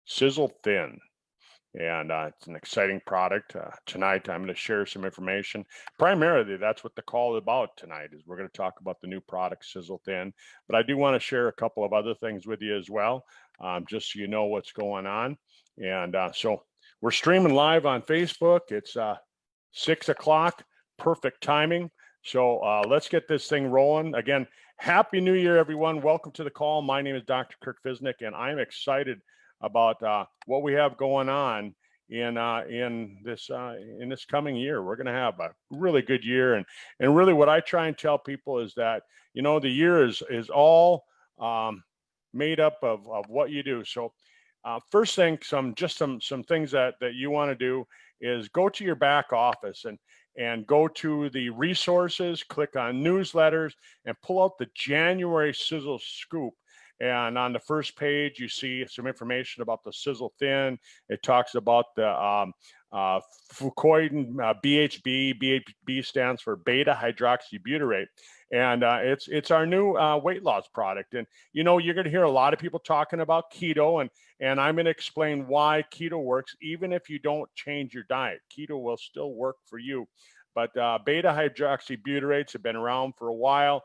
Sizzle Thin. And it's an exciting product. Tonight, I'm going to share some information. Primarily, that's what the call is about tonight, is we're going to talk about the new product, Sizzle Thin. But I do want to share a couple of other things with you as well, just so you know what's going on. And so we're streaming live on Facebook. It's 6 o'clock, perfect timing. So let's get this thing rolling. Again, Happy New Year, everyone. Welcome to the call. My name is Dr. Kirk Fiznik, and I'm excited about what we have going on in this coming year. We're going to have a really good year, and really what I try and tell people is that, you know, the year is all made up of what you do. So first thing, some things that you want to do is go to your back office and go to the resources, click on newsletters, and pull out the January Sizzle Scoop. And on the first page, you see some information about the Sizzle Thin. It talks about the fucoid BHB. BHB stands for beta hydroxybutyrate. And it's our new weight loss product. And, you know, you're going to hear a lot of people talking about keto, and I'm going to explain why keto works. Even if you don't change your diet, keto will still work for you. But beta hydroxybutyrates have been around for a while.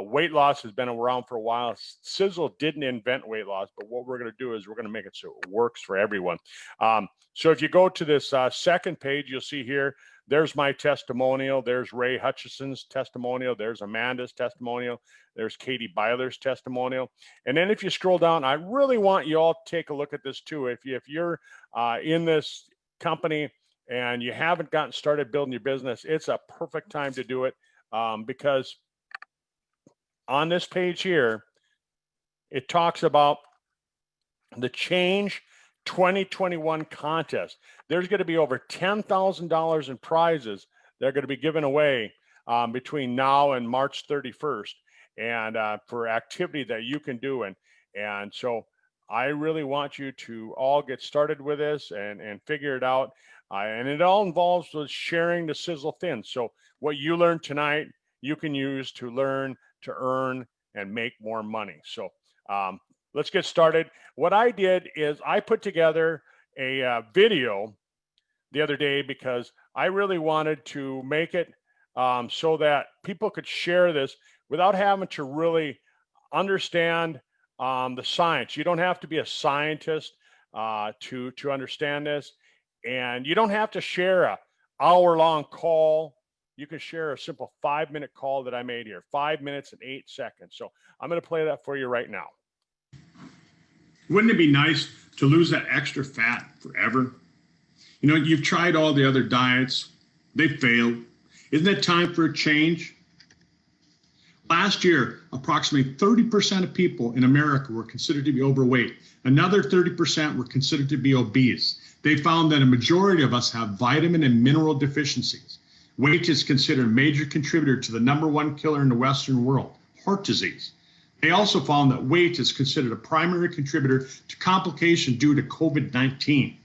Weight loss has been around for a while. Sizzle didn't invent weight loss, but what we're going to do is we're going to make it so it works for everyone. So if you go to this second page, you'll see here, there's my testimonial. There's Ray Hutchison's testimonial. There's Amanda's testimonial. There's Katie Byler's testimonial. And then if you scroll down, I really want you all to take a look at this too. If you're in this company and you haven't gotten started building your business, it's a perfect time to do it, because on this page here, it talks about the Change 2021 contest. There's going to be over $10,000 in prizes that are going to be given away between now and March 31st, and for activity that you can do. And so I really want you to all get started with this and figure it out. And it all involves with sharing the Sizzle Thin. So what you learned tonight, you can use to learn, to earn, and make more money. So let's get started. What I did is I put together a video the other day because I really wanted to make it so that people could share this without having to really understand the science. You don't have to be a scientist to understand this. And you don't have to share an hour-long call. You can share a simple 5-minute call that I made here, 5 minutes and 8 seconds. So I'm going to play that for you right now. Wouldn't it be nice to lose that extra fat forever? You know, you've tried all the other diets. They failed. Isn't it time for a change? Last year, approximately 30% of people in America were considered to be overweight. Another 30% were considered to be obese. They found that a majority of us have vitamin and mineral deficiencies. Weight is considered a major contributor to the #1 killer in the Western world, heart disease. They also found that weight is considered a primary contributor to complication due to COVID-19.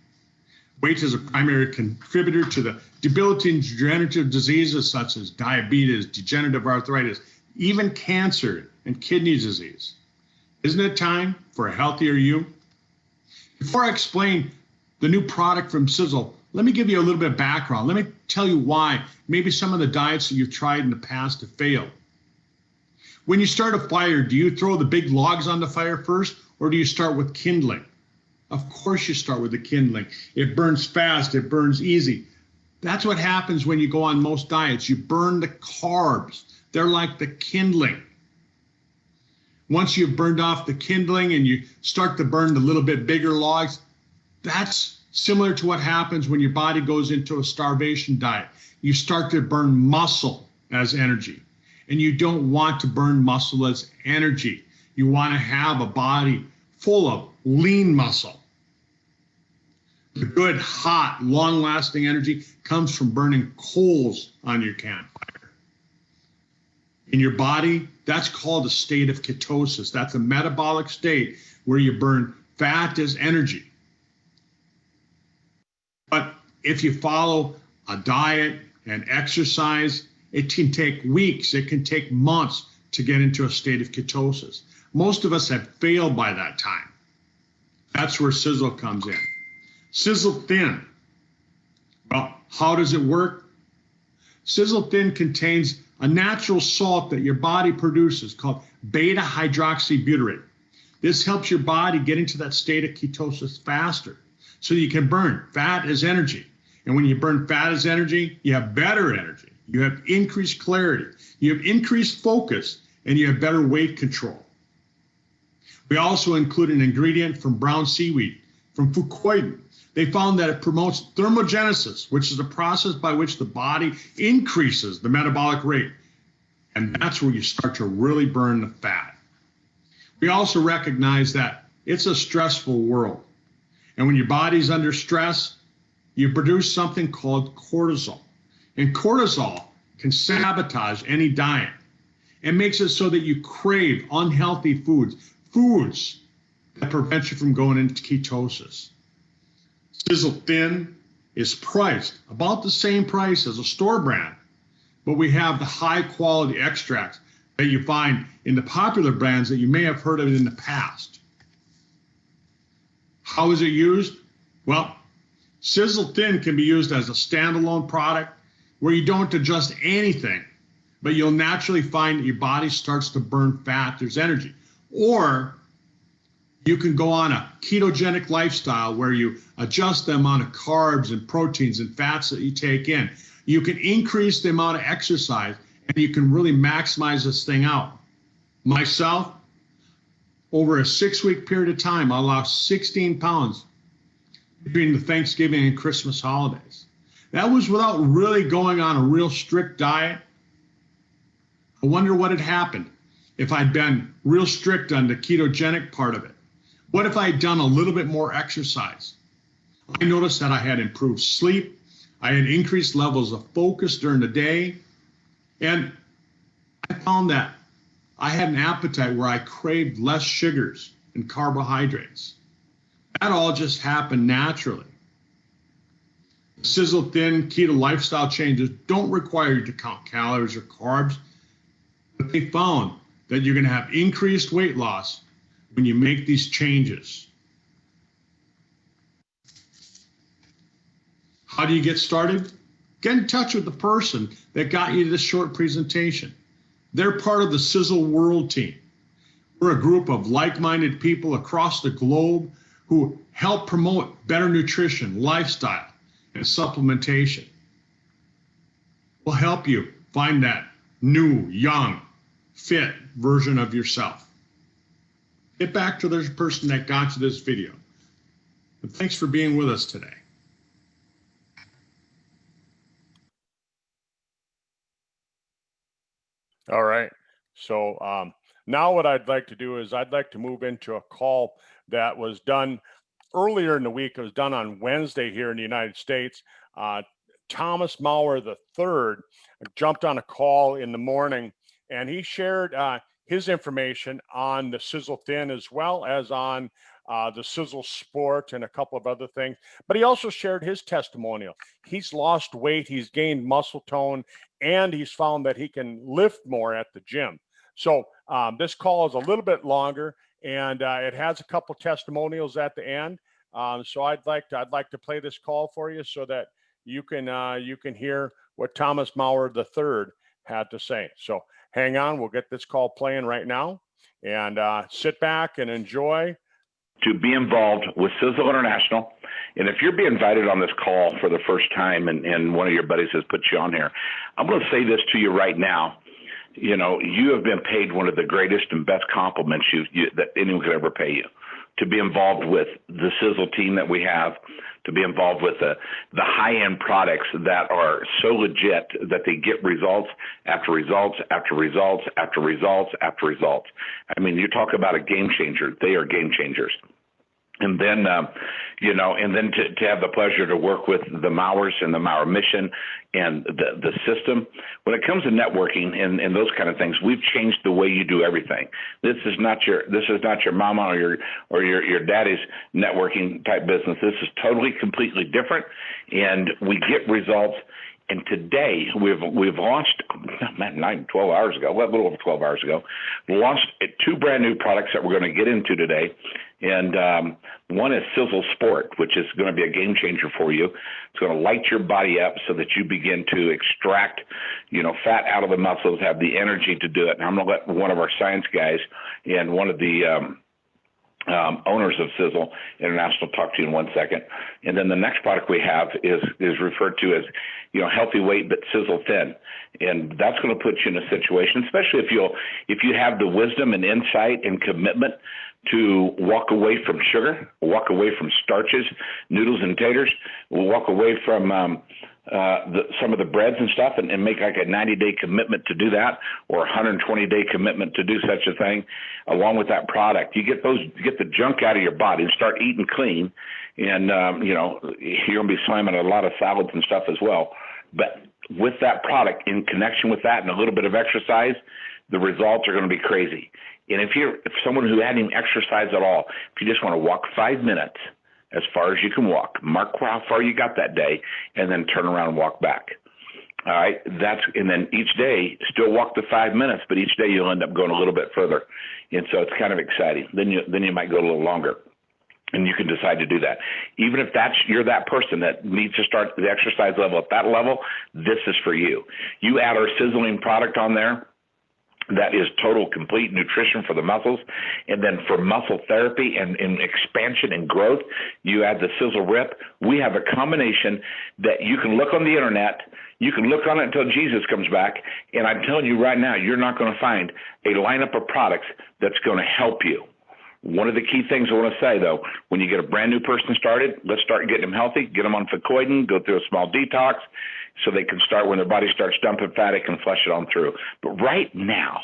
Weight is a primary contributor to the debilitating degenerative diseases such as diabetes, degenerative arthritis, even cancer and kidney disease. Isn't it time for a healthier you? Before I explain the new product from Sizzle, let me give you a little bit of background. Let me tell you why maybe some of the diets that you've tried in the past have failed. When you start a fire, do you throw the big logs on the fire first, or do you start with kindling? Of course you start with the kindling. It burns fast, it burns easy. That's what happens when you go on most diets. You burn the carbs. They're like the kindling. Once you've burned off the kindling and you start to burn the little bit bigger logs, that's similar to what happens when your body goes into a starvation diet. You start to burn muscle as energy, and you don't want to burn muscle as energy. You want to have a body full of lean muscle. The good, hot, long-lasting energy comes from burning coals on your campfire. In your body, that's called a state of ketosis. That's a metabolic state where you burn fat as energy. But if you follow a diet and exercise, it can take weeks, it can take months to get into a state of ketosis. Most of us have failed by that time. That's where Sisel comes in. Sisel Thin. Well, how does it work? Sisel Thin contains a natural salt that your body produces called beta hydroxybutyrate. This helps your body get into that state of ketosis faster so you can burn fat as energy. And when you burn fat as energy, you have better energy. You have increased clarity. You have increased focus, and you have better weight control. We also include an ingredient from brown seaweed, from fucoidan. They found that it promotes thermogenesis, which is a process by which the body increases the metabolic rate. And that's where you start to really burn the fat. We also recognize that it's a stressful world. And when your body's under stress, you produce something called cortisol. And cortisol can sabotage any diet and makes it so that you crave unhealthy foods that prevent you from going into ketosis. Sisel Thin is priced about the same price as a store brand, but we have the high quality extracts that you find in the popular brands that you may have heard of in the past. How is it used? Well, Sisel Thin can be used as a standalone product where you don't adjust anything, but you'll naturally find that your body starts to burn fat, there's energy. Or you can go on a ketogenic lifestyle where you adjust the amount of carbs and proteins and fats that you take in. You can increase the amount of exercise, and you can really maximize this thing out. Myself, over a 6-week period of time, I lost 16 pounds between the Thanksgiving and Christmas holidays. That was without really going on a real strict diet. I wonder what had happened if I'd been real strict on the ketogenic part of it. What if I'd done a little bit more exercise? I noticed that I had improved sleep. I had increased levels of focus during the day. And I found that I had an appetite where I craved less sugars and carbohydrates. That all just happened naturally. Sisel Thin keto lifestyle changes don't require you to count calories or carbs, but they found that you're going to have increased weight loss when you make these changes. How do you get started? Get in touch with the person that got you this short presentation. They're part of the Sisel World team. We're a group of like-minded people across the globe who help promote better nutrition, lifestyle, and supplementation. We'll help you find that new, young, fit version of yourself. Get back to the person that got you this video. And thanks for being with us today. All right. So now what I'd like to do is I'd like to move into a call that was done earlier in the week. It was done on Wednesday here in the United States. Thomas Mower III jumped on a call in the morning, and he shared his information on the Sisel Thin as well as on the Sisel Sport and a couple of other things. But he also shared his testimonial. He's lost weight, he's gained muscle tone, and he's found that he can lift more at the gym. So this call is a little bit longer, and it has a couple testimonials at the end. So I'd like to play this call for you so that you can hear what Thomas Mower III had to say. So hang on, we'll get this call playing right now, and sit back and enjoy. To be involved with Sisel International. And if you're being invited on this call for the first time and one of your buddies has put you on here, I'm going to say this to you right now. You know, you have been paid one of the greatest and best compliments that anyone could ever pay you. To be involved with the Sisel team that we have, to be involved with the high-end products that are so legit that they get results after results after results after results after results. I mean, you talk about a game changer. They are game changers. And then, to have the pleasure to work with the Mowers and the Mower mission and the system. When it comes to networking and those kind of things, we've changed the way you do everything. This is not your mama or your daddy's networking type business. This is totally, completely different, and we get results. And today we've launched, man, 12 hours ago, well, a little over 12 hours ago, launched 2 brand new products that we're going to get into today. And one is Sisel Sport, which is going to be a game changer for you. It's going to light your body up so that you begin to extract, fat out of the muscles, have the energy to do it. And I'm going to let one of our science guys and one of the owners of Sisel International talk to you in 1 second. And then the next product we have is referred to as, healthy weight but sizzle thin. And that's going to put you in a situation, especially if you have the wisdom and insight and commitment to walk away from sugar, walk away from starches, noodles and taters, walk away from some of the breads and stuff, and make like a 90-day commitment to do that, or a 120-day commitment to do such a thing. Along with that product, you get the junk out of your body and start eating clean, and you're gonna be slamming a lot of salads and stuff as well. But with that product, in connection with that and a little bit of exercise, the results are going to be crazy. And if someone who hadn't even exercised at all, if you just want to walk 5 minutes, as far as you can walk, mark how far you got that day, and then turn around and walk back. All right, and then each day still walk the 5 minutes, but each day you'll end up going a little bit further, and so it's kind of exciting. Then you might go a little longer, and you can decide to do that. Even if you're that person that needs to start the exercise level at that level, this is for you. You add our sizzling product on there. That is total, complete nutrition for the muscles. And then for muscle therapy and expansion and growth, you add the Sizzle Rip. We have a combination that you can look on the internet. You can look on it until Jesus comes back. And I'm telling you right now, you're not going to find a lineup of products that's going to help you. One of the key things I want to say, though, when you get a brand new person started, let's start getting them healthy, get them on Ficoidin, go through a small detox, so they can start, when their body starts dumping fat, they can flush it on through. But right now,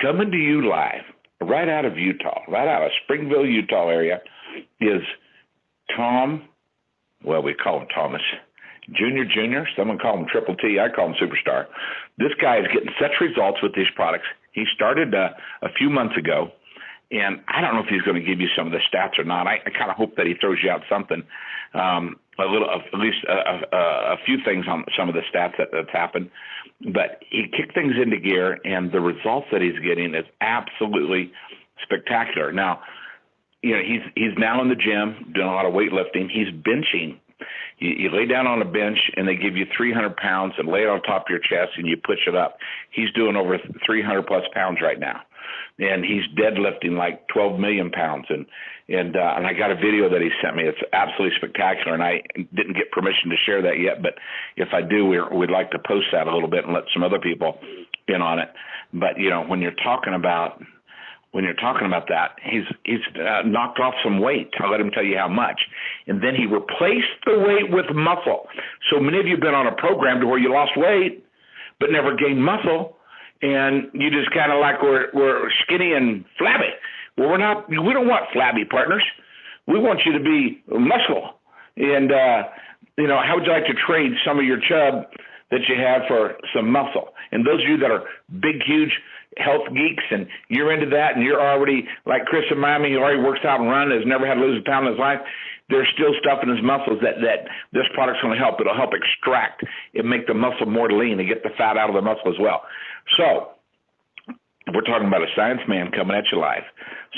coming to you live, right out of Utah, right out of Springville, Utah area, is Tom, well, we call him Thomas, Jr., someone call him Triple T, I call him Superstar. This guy is getting such results with these products. He started a few months ago, and I don't know if he's going to give you some of the stats or not. I kind of hope that he throws you out something, at least a few things on some of the stats that's happened. But he kicked things into gear, and the results that he's getting is absolutely spectacular. Now, he's now in the gym doing a lot of weightlifting. He's benching. You lay down on a bench, and they give you 300 pounds and lay it on top of your chest, and you push it up. He's doing over 300-plus pounds right now. And he's deadlifting like 12 million pounds. And I got a video that he sent me. It's absolutely spectacular. And I didn't get permission to share that yet, but if I do, we'd like to post that a little bit and let some other people in on it. But, when you're talking about that, he's knocked off some weight. I'll let him tell you how much. And then he replaced the weight with muscle. So many of you have been on a program to where you lost weight but never gained muscle. And you just kind of like we're skinny and flabby. Well, we're not. We don't want flabby partners. We want you to be muscle. And how would you like to trade some of your chub that you have for some muscle? And those of you that are big, huge health geeks, and you're into that, and you're already like Chris in Miami, who already works out and runs, has never had to lose a pound in his life. There's still stuff in his muscles that this product's going to help. It'll help extract and make the muscle more lean and get the fat out of the muscle as well. So we're talking about a science man coming at you live,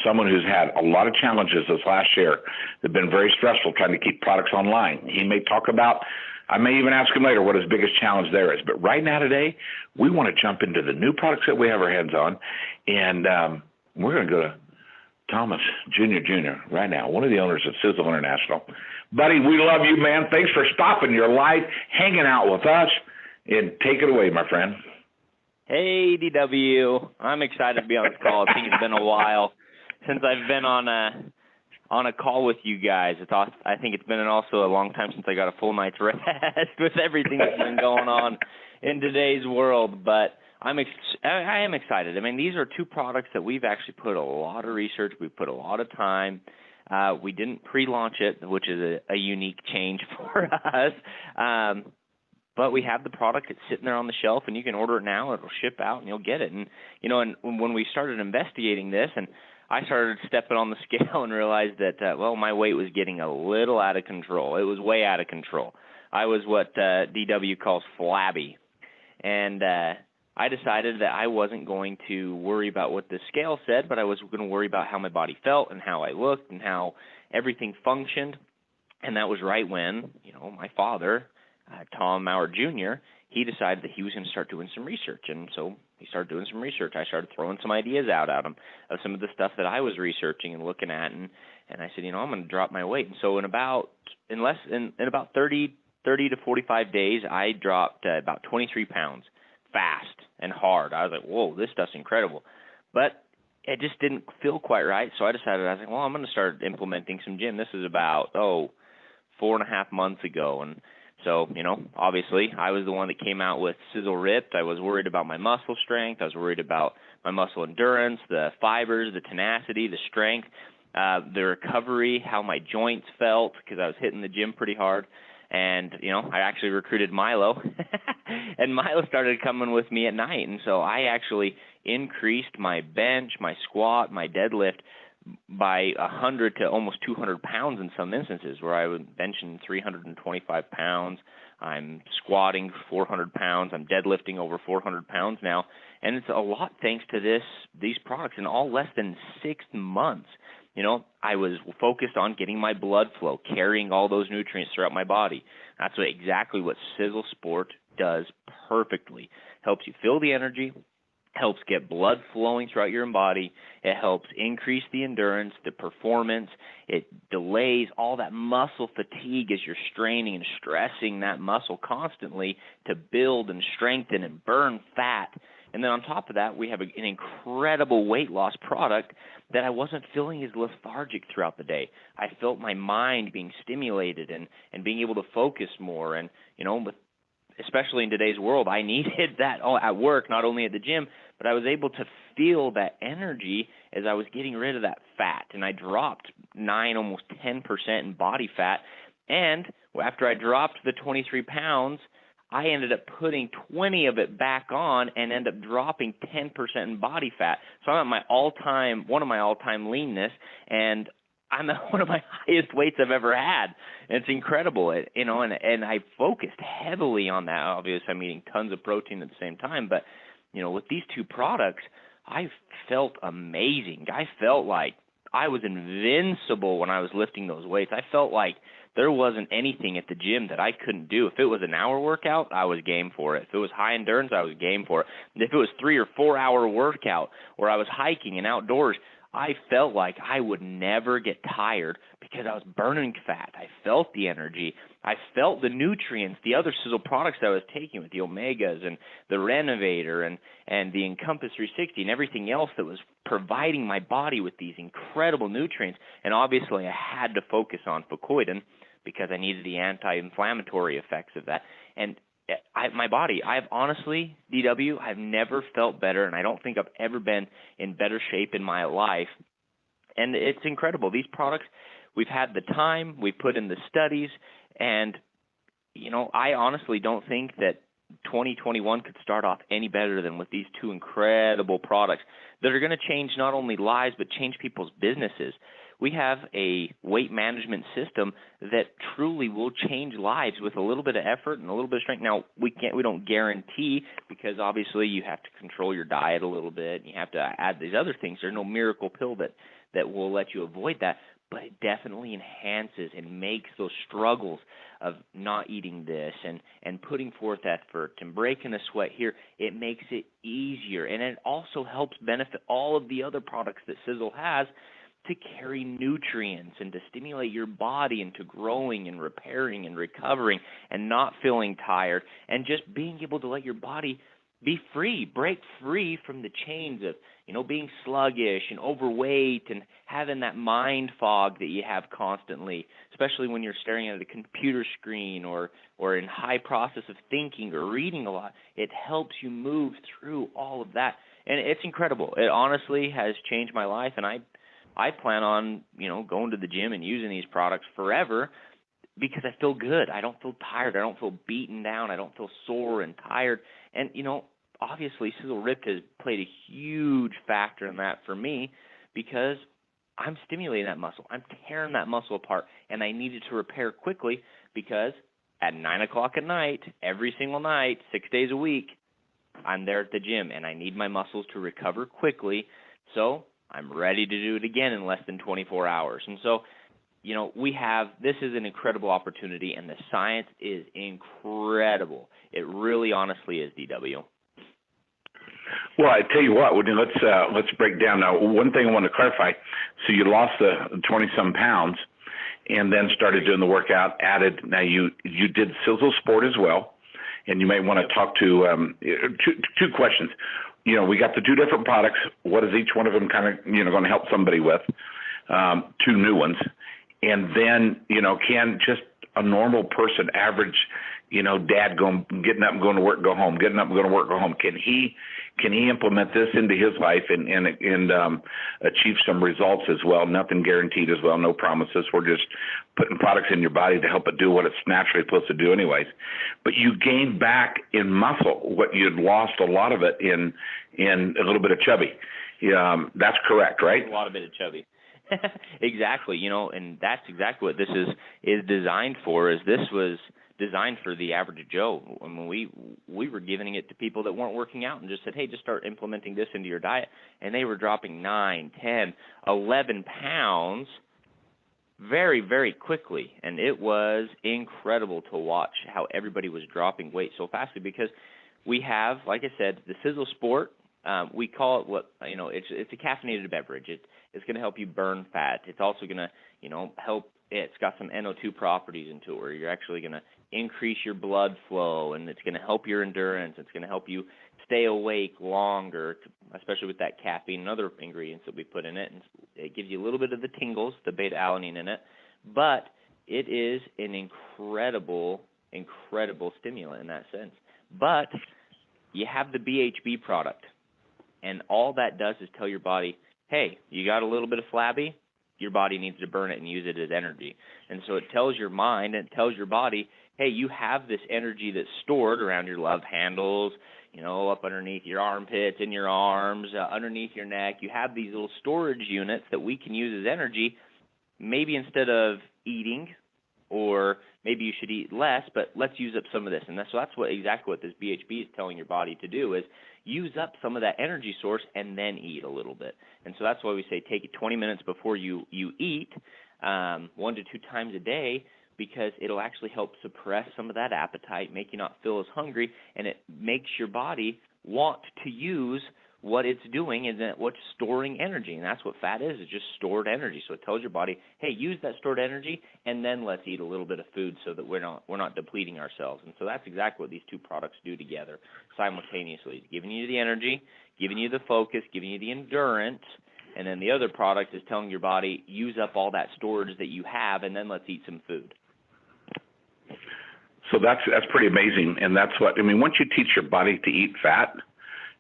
someone who's had a lot of challenges this last year. They've been very stressful trying to keep products online. He may talk about, I may even ask him later what his biggest challenge there is. But right now today, we want to jump into the new products that we have our hands on, and we're going to go to Thomas Jr. right now, one of the owners of Sisel International. Buddy, we love you, man. Thanks for stopping your life, hanging out with us, and take it away, my friend. Hey, DW. I'm excited to be on this call. I think it's been a while since I've been on a call with you guys. I think it's been also a long time since I got a full night's rest with everything that's been going on in today's world. But I am excited. I mean, these are two products that we've actually put a lot of research. We put a lot of time. We didn't pre-launch it, which is a unique change for us. But we have the product. It's sitting there on the shelf, and you can order it now. It'll ship out, and you'll get it. And, and when we started investigating this, and I started stepping on the scale and realized that, well, my weight was getting a little out of control. It was way out of control. I was what DW calls flabby. And I decided that I wasn't going to worry about what the scale said, but I was going to worry about how my body felt and how I looked and how everything functioned. And that was right when, my father, Tom Mower Jr., he decided that he was going to start doing some research. And so he started doing some research. I started throwing some ideas out at him of some of the stuff that I was researching and looking at. And I said, I'm going to drop my weight. And so in about 30 to 45 days, I dropped about 23 pounds fast and hard. I was like, whoa, this stuff's incredible. But it just didn't feel quite right. So I decided, I was like, well, I'm going to start implementing some gym. This is about, 4.5 months ago. And so, obviously I was the one that came out with Sisel Ripped. I was worried about my muscle strength. I was worried about my muscle endurance, the fibers, the tenacity, the strength, the recovery, how my joints felt, because I was hitting the gym pretty hard. And, I actually recruited Milo, and Milo started coming with me at night. And so I actually increased my bench, my squat, my deadlift by 100 to almost 200 pounds in some instances, where I would benching 325 pounds. I'm squatting 400 pounds. I'm deadlifting over 400 pounds now. And it's a lot thanks to these products in all less than 6 months. I was focused on getting my blood flow, carrying all those nutrients throughout my body. That's exactly what Sisel Sport does perfectly. Helps you feel the energy, helps get blood flowing throughout your body. It helps increase the endurance, the performance. It delays all that muscle fatigue as you're straining and stressing that muscle constantly to build and strengthen and burn fat. And then on top of that, we have an incredible weight loss product that I wasn't feeling as lethargic throughout the day. I felt my mind being stimulated and being able to focus more. And, especially in today's world, I needed that at work, not only at the gym, but I was able to feel that energy as I was getting rid of that fat. And I dropped 9, almost 10% in body fat. And after I dropped the 23 pounds, I ended up putting 20 of it back on and ended up dropping 10% in body fat. So I'm at one of my all-time leanness, and I'm at one of my highest weights I've ever had. And it's incredible, and I focused heavily on that. Obviously, I'm eating tons of protein at the same time, but, with these two products, I felt amazing. I felt like I was invincible when I was lifting those weights. I felt like there wasn't anything at the gym that I couldn't do. If it was an hour workout, I was game for it. If it was high endurance, I was game for it. If it was 3 or 4 hour workout or I was hiking and outdoors, I felt like I would never get tired because I was burning fat. I felt the energy. I felt the nutrients, the other Sisel products that I was taking with the Omegas and the Renovator and the Encompass 360 and everything else that was providing my body with these incredible nutrients. And obviously I had to focus on Fucoidan because I needed the anti-inflammatory effects of that. And my body, I've honestly, DW, I've never felt better, and I don't think I've ever been in better shape in my life. And it's incredible. These products, we've had the time, we've put in the studies, and, I honestly don't think that 2021 could start off any better than with these two incredible products that are going to change not only lives but change people's businesses. We have a weight management system that truly will change lives with a little bit of effort and a little bit of strength. Now, we don't guarantee, because obviously you have to control your diet a little bit. And you have to add these other things. There's no miracle pill that will let you avoid that, but it definitely enhances and makes those struggles of not eating this and putting forth effort and breaking a sweat here, it makes it easier. And it also helps benefit all of the other products that Sisel has to carry nutrients and to stimulate your body into growing and repairing and recovering and not feeling tired and just being able to let your body be free, break free from the chains of, being sluggish and overweight and having that mind fog that you have constantly, especially when you're staring at a computer screen or in high process of thinking or reading a lot. It helps you move through all of that. And it's incredible. It honestly has changed my life, and I plan on, going to the gym and using these products forever because I feel good. I don't feel tired. I don't feel beaten down. I don't feel sore and tired. And, obviously Sisel Ripped has played a huge factor in that for me because I'm stimulating that muscle. I'm tearing that muscle apart, and I need it to repair quickly because at 9 o'clock at night, every single night, 6 days a week, I'm there at the gym, and I need my muscles to recover quickly, so I'm ready to do it again in less than 24 hours. And so, you know, this is an incredible opportunity, and the science is incredible. It really honestly is, DW. Well, I tell you what, let's break down now. One thing I want to clarify. So you lost the 20-some pounds, and then started doing the workout. Now you did Sisel Sport as well, and you may want to talk to two questions. You know, we got the two different products. What is each one of them kind of going to help somebody with? Two new ones, and then can just a normal person, average, dad getting up and going to work, go home, getting up and going to work, go home. Can he implement this into his life and achieve some results as well? Nothing guaranteed as well, no promises. We're just putting products in your body to help it do what it's naturally supposed to do anyways. But you gain back in muscle what you'd lost a lot of it in a little bit of chubby. That's correct, right? A lot of it of chubby. Exactly, and that's exactly what this is designed for. Is this was designed for the average Joe. I mean, we were giving it to people that weren't working out and just said, hey, just start implementing this into your diet, and they were dropping 9, 10, 11 pounds very, very quickly, and it was incredible to watch how everybody was dropping weight so fastly because we have, like I said, the Sisel Sport. We call it it's a caffeinated beverage. It's going to help you burn fat. It's also going to, help. It's got some NO2 properties into it where you're actually going to increase your blood flow, and it's going to help your endurance. It's going to help you stay awake longer, especially with that caffeine and other ingredients that we put in it. And it gives you a little bit of the tingles, the beta-alanine in it, but it is an incredible, incredible stimulant in that sense. But you have the BHB product, and all that does is tell your body, hey, you got a little bit of flabby, your body needs to burn it and use it as energy. And so it tells your mind and it tells your body, hey, you have this energy that's stored around your love handles, up underneath your armpits, in your arms, underneath your neck. You have these little storage units that we can use as energy, maybe instead of eating, or maybe you should eat less, but let's use up some of this. And that's exactly what this BHB is telling your body to do, is use up some of that energy source and then eat a little bit. And so that's why we say take it 20 minutes before you eat, 1 to 2 times a day, because it'll actually help suppress some of that appetite, make you not feel as hungry, and it makes your body want to use what it's doing, and then what's storing energy. And that's what fat is just stored energy. So it tells your body, hey, use that stored energy, and then let's eat a little bit of food so that we're not depleting ourselves. And so that's exactly what these two products do together simultaneously, giving you the energy, giving you the focus, giving you the endurance, and then the other product is telling your body, use up all that storage that you have, and then let's eat some food. So that's pretty amazing. And that's once you teach your body to eat fat,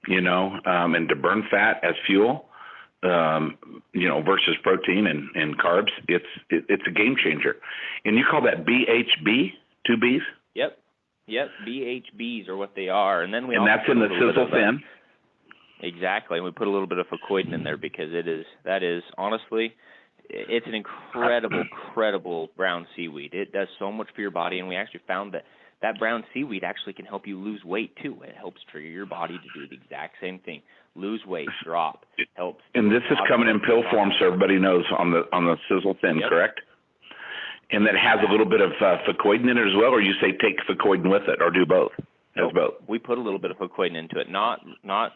and to burn fat as fuel, versus protein and carbs, it's a game changer. And you call that BHB, 2 Bs? Yep, BHBs are what they are. And then that's in the Sisel Thin? Exactly, and we put a little bit of fucoidan in there because that is honestly, it's an incredible brown seaweed. It does so much for your body, and we actually found that brown seaweed actually can help you lose weight too. It helps trigger your body to do the exact same thing. Lose weight, drop, helps. And this is coming in pill form, so everybody knows on the Sisel Thin, yep. Correct? And that has a little bit of fucoidan in it as well, or you say take fucoidan with it, or do both? Nope. Both. We put a little bit of fucoidan into it, not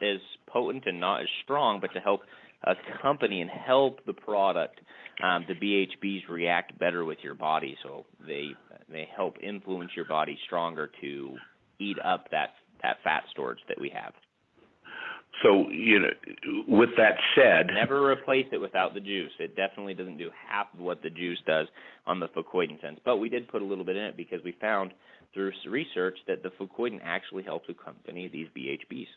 as potent and not as strong, but to help accompany and help the product, the BHBs react better with your body, so they help influence your body stronger to eat up that fat storage that we have. So, with that said, never replace it without the juice. It definitely doesn't do half of what the juice does on the fucoidan sense, but we did put a little bit in it because we found through research that the fucoidan actually helps accompany these BHBs.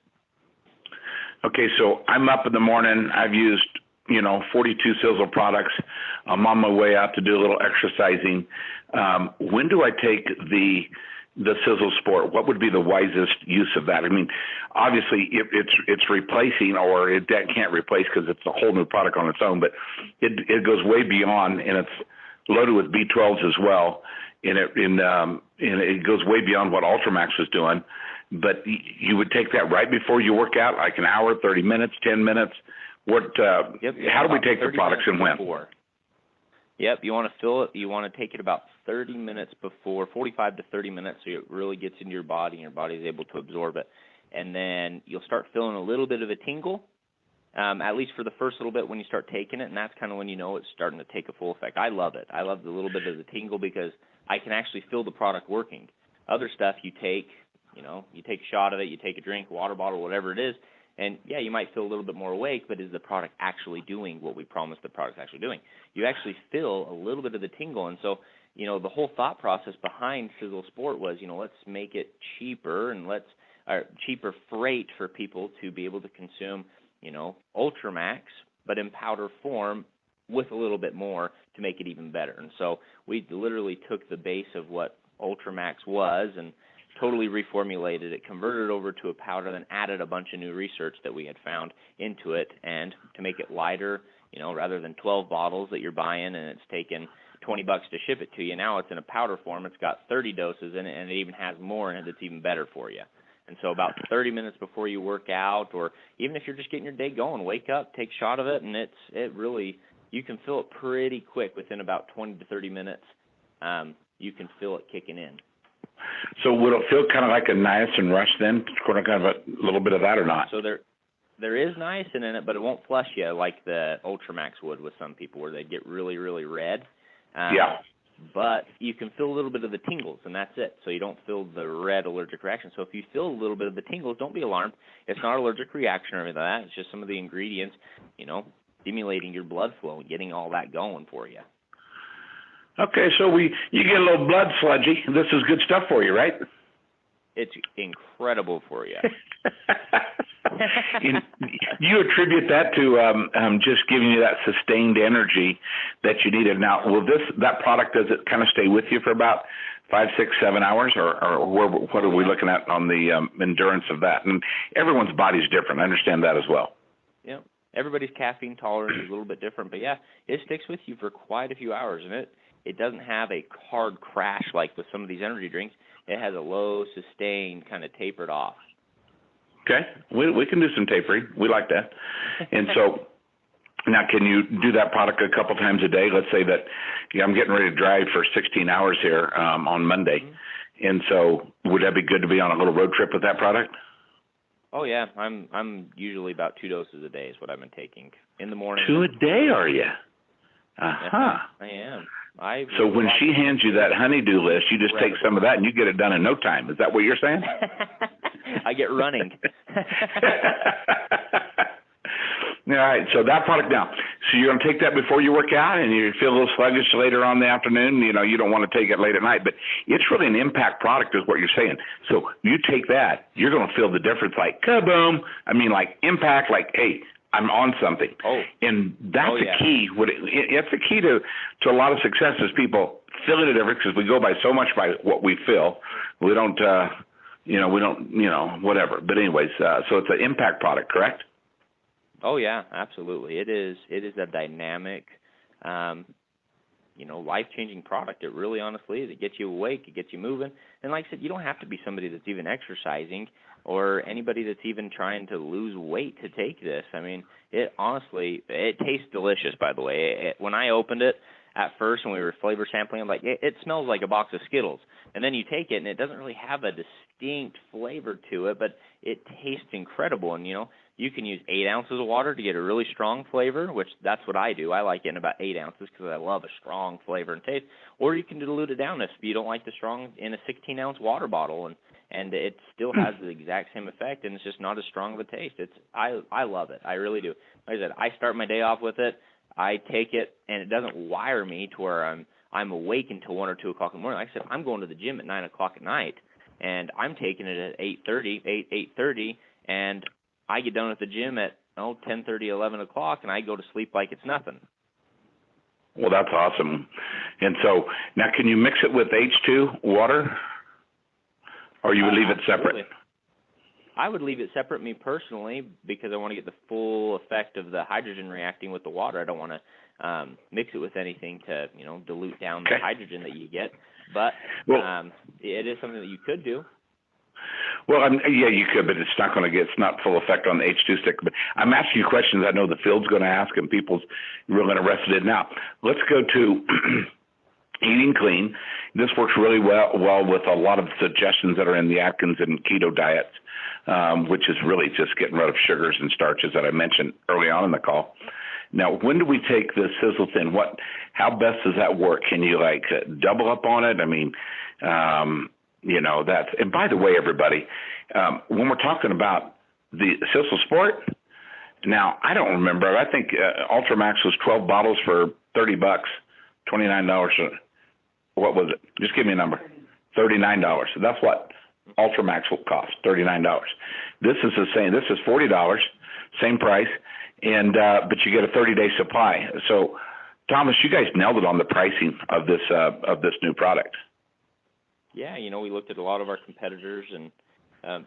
Okay, so I'm up in the morning. I've used, 42 Sisel products. I'm on my way out to do a little exercising. When do I take the the Sisel Sport, what would be the wisest use of that? I mean, obviously it's replacing, or it can't replace because it's a whole new product on its own, but it goes way beyond, and it's loaded with B12s as well, and it goes way beyond what Ultramax was doing. But you would take that right before you work out, like an hour, 30 minutes, 10 minutes. How do we take the products and when? Before. Yep, you want to fill it. You want to take it about 30 minutes before, 45 to 30 minutes, so it really gets into your body and your body is able to absorb it. And then you'll start feeling a little bit of a tingle, at least for the first little bit when you start taking it, and that's kind of when you know it's starting to take a full effect. I love it. I love the little bit of the tingle because I can actually feel the product working. Other stuff you take, you take a shot of it, you take a drink, water bottle, whatever it is, and, yeah, you might feel a little bit more awake, but is the product actually doing what we promised the product's actually doing? You actually feel a little bit of the tingle. And so, the whole thought process behind Sisel Sport was, let's make it cheaper and cheaper freight for people to be able to consume, Ultramax, but in powder form with a little bit more to make it even better. And so we literally took the base of what Ultramax was and totally reformulated it, converted it over to a powder, then added a bunch of new research that we had found into it, and to make it lighter, rather than 12 bottles that you're buying and it's taken $20 to ship it to you, now it's in a powder form. It's got 30 doses in it, and it even has more in it that's even better for you. And so about 30 minutes before you work out, or even if you're just getting your day going, wake up, take a shot of it, and it really, you can feel it pretty quick within about 20 to 30 minutes. You can feel it kicking in. So would it feel kind of like a niacin rush then, kind of a little bit of that or not? So there is niacin in it, but it won't flush you like the Ultramax would with some people, where they get really, really red. Yeah. But you can feel a little bit of the tingles, and that's it. So you don't feel the red allergic reaction. So if you feel a little bit of the tingles, don't be alarmed. It's not an allergic reaction or anything like that. It's just some of the ingredients, stimulating your blood flow and getting all that going for you. Okay, so you get a little blood sludgy. This is good stuff for you, right? It's incredible for you. You attribute that to just giving you that sustained energy that you needed. Now, that product, does it kind of stay with you for about 5, 6, 7 hours, or what are we looking at on the endurance of that? And everyone's body's different. I understand that as well. Yeah, everybody's caffeine tolerance is a little bit different, but yeah, it sticks with you for quite a few hours, and it doesn't have a hard crash like with some of these energy drinks. It has a low, sustained, kind of tapered off. Okay, we can do some tapering. We like that. And so now, can you do that product a couple times a day? Let's say that I'm getting ready to drive for 16 hours here on Monday. Mm-hmm. And so would that be good to be on a little road trip with that product? Oh, yeah. I'm usually about 2 doses a day is what I've been taking in the morning. 2 a day, are you? Uh-huh. I am. So when she hands you that honey-do list, you just take some of that and you get it done in no time. Is that what you're saying? I get running. All right, so that product now. So you're going to take that before you work out, and you feel a little sluggish later on in the afternoon. You don't want to take it late at night, but it's really an impact product is what you're saying. So you take that, you're going to feel the difference like kaboom. I mean, like impact, like, hey, I'm on something. Oh. And that's the key. It's the key to a lot of success is people feeling the difference, because we go by so much by what we feel. We don't, whatever. But anyways, so it's an impact product, correct? Oh, yeah, absolutely. It is a dynamic, life-changing product. It really honestly is. It gets you awake. It gets you moving. And like I said, you don't have to be somebody that's even exercising or anybody that's even trying to lose weight to take this. I mean, it tastes delicious, by the way. When I opened it at first when we were flavor sampling, I'm like, it smells like a box of Skittles. And then you take it, and it doesn't really have a distinct flavor to it, but it tastes incredible. And, you can use 8 ounces of water to get a really strong flavor, which that's what I do. I like it in about 8 ounces because I love a strong flavor and taste. Or you can dilute it down if you don't like the strong in a 16-ounce water bottle, and it still has the exact same effect, and it's just not as strong of a taste. I love it. I really do. Like I said, I start my day off with it. I take it, and it doesn't wire me to where I'm awake until 1 or 2 o'clock in the morning. Like I said, I'm going to the gym at 9 o'clock at night, and I'm taking it at 8:30, and I get done at the gym at 10:30, 11 o'clock, and I go to sleep like it's nothing. Well, that's awesome. And so now, can you mix it with H2 water? or you would leave it separate? Absolutely. I would leave it separate, me personally, because I want to get the full effect of the hydrogen reacting with the water. I don't want to mix it with anything to, dilute down the hydrogen that you get. But it is something that you could do. Well, yeah, you could, but it's not full effect on the H2 stick. But I'm asking you questions I know the field's going to ask and people's really interested in. Now, let's go to eating clean. This works really well with a lot of suggestions that are in the Atkins and keto diets, which is really just getting rid of sugars and starches that I mentioned early on in the call. Now, when do we take the Sisel Thin? How best does that work? Can you double up on it? I mean, that's, and by the way, everybody, when we're talking about the Sisel Sport, now I don't remember. I think Ultramax was 12 bottles for $30, $29. What was it? Just give me a number. $39. So that's what Ultramax will cost, $39. This is the same. This is $40, same price, and but you get a 30-day supply. So, Thomas, you guys nailed it on the pricing of this new product. Yeah, we looked at a lot of our competitors, and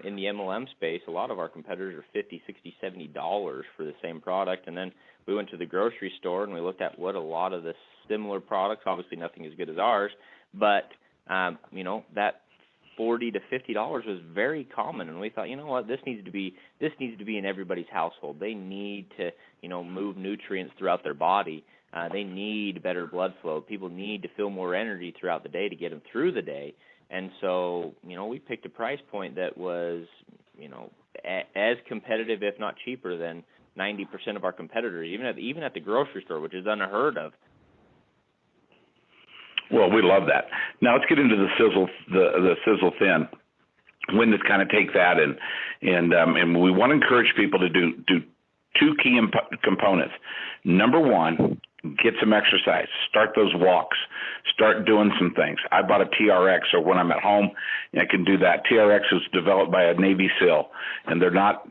in the MLM space, a lot of our competitors are $50, $60, $70 for the same product. And then we went to the grocery store and we looked at what a lot of the similar products, obviously nothing as good as ours, but that $40 to $50 was very common. And we thought, what, this needs to be in everybody's household. They need to, move nutrients throughout their body. They need better blood flow. People need to feel more energy throughout the day to get them through the day. And so, we picked a price point that was, as competitive, if not cheaper, than 90% of our competitors, even at the grocery store, which is unheard of. Well, we love that. Now let's get into the Sisel Thin. When to kind of take that and we want to encourage people to do two key components. Number one, get some exercise. Start those walks. Start doing some things. I bought a TRX, so when I'm at home, I can do that. TRX was developed by a Navy SEAL, and they're not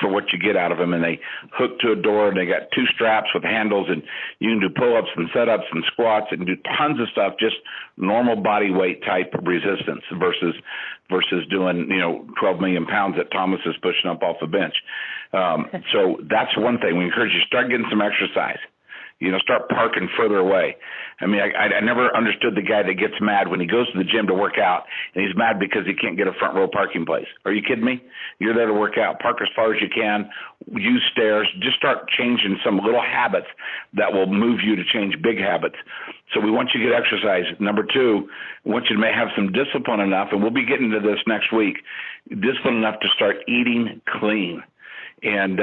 for what you get out of them, and they hook to a door, and they got two straps with handles, and you can do pull-ups and set-ups and squats and do tons of stuff, just normal body weight type resistance versus doing 12 million pounds that Thomas is pushing up off the bench. So that's one thing. We encourage you to start getting some exercise. Start parking further away. I mean, I never understood the guy that gets mad when he goes to the gym to work out, and he's mad because he can't get a front row parking place. Are you kidding me? You're there to work out. Park as far as you can. Use stairs. Just start changing some little habits that will move you to change big habits. So we want you to get exercise. Number two, we want you to have some discipline enough, and we'll be getting to this next week, discipline enough to start eating clean. And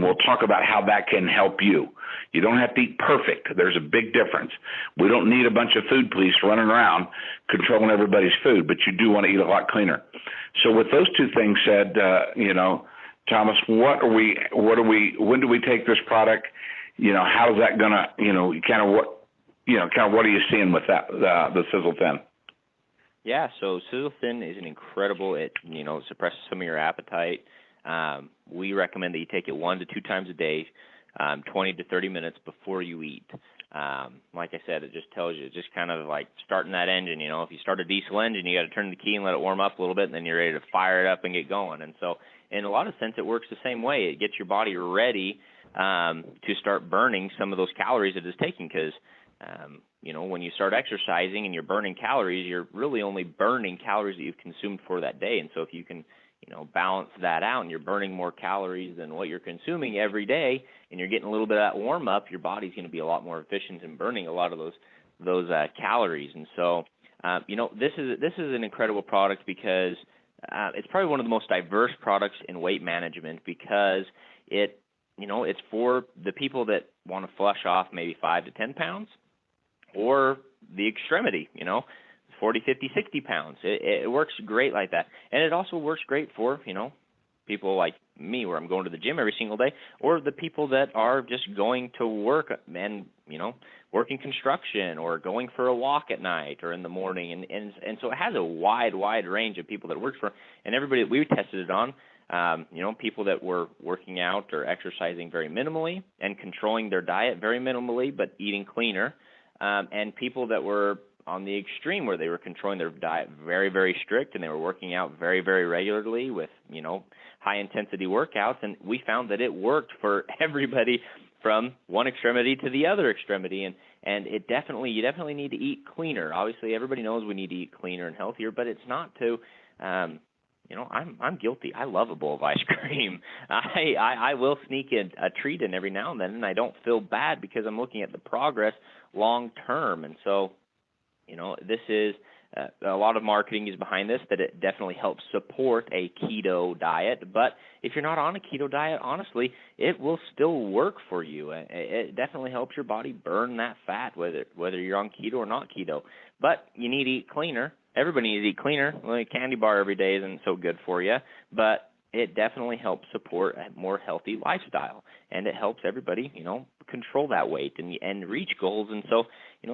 we'll talk about how that can help you. You don't have to eat perfect. There's a big difference. We don't need a bunch of food police running around controlling everybody's food, but you do want to eat a lot cleaner. So with those two things said, Thomas, when do we take this product? How's that gonna, what are you seeing with that, the Sisel Thin? Yeah, so Sisel Thin is an incredible, it suppresses some of your appetite. We recommend that you take it 1 to 2 times a day, 20 to 30 minutes before you eat. Like I said, it just tells you, it's just kind of like starting that engine. If you start a diesel engine, you got to turn the key and let it warm up a little bit, and then you're ready to fire it up and get going. And so in a lot of sense, it works the same way. It gets your body ready to start burning some of those calories it is taking, because when you start exercising and you're burning calories, you're really only burning calories that you've consumed for that day. And so if you can balance that out, and you're burning more calories than what you're consuming every day, and you're getting a little bit of that warm up, your body's going to be a lot more efficient in burning a lot of those calories. And so, this is an incredible product because it's probably one of the most diverse products in weight management, because it's for the people that want to flush off maybe 5 to 10 pounds, or the extremity, 40, 50, 60 pounds. It works great like that. And it also works great for, people like me, where I'm going to the gym every single day, or the people that are just going to work and, working construction, or going for a walk at night or in the morning. And so it has a wide range of people that it works for. And everybody that we tested it on, people that were working out or exercising very minimally and controlling their diet very minimally, but eating cleaner, and people that were on the extreme where they were controlling their diet very, very strict, and they were working out very, very regularly with, high intensity workouts, and we found that it worked for everybody from one extremity to the other extremity, and you definitely need to eat cleaner. Obviously, everybody knows we need to eat cleaner and healthier, but it's not to, I'm guilty. I love a bowl of ice cream. I will sneak in a treat in every now and then, and I don't feel bad because I'm looking at the progress long term, and so, this is. A lot of marketing is behind this, that it definitely helps support a keto diet. But if you're not on a keto diet, honestly, it will still work for you. It definitely helps your body burn that fat, whether you're on keto or not keto. But you need to eat cleaner. Everybody needs to eat cleaner. Well, a candy bar every day isn't so good for you. But it definitely helps support a more healthy lifestyle. And it helps everybody, control that weight and reach goals. And so,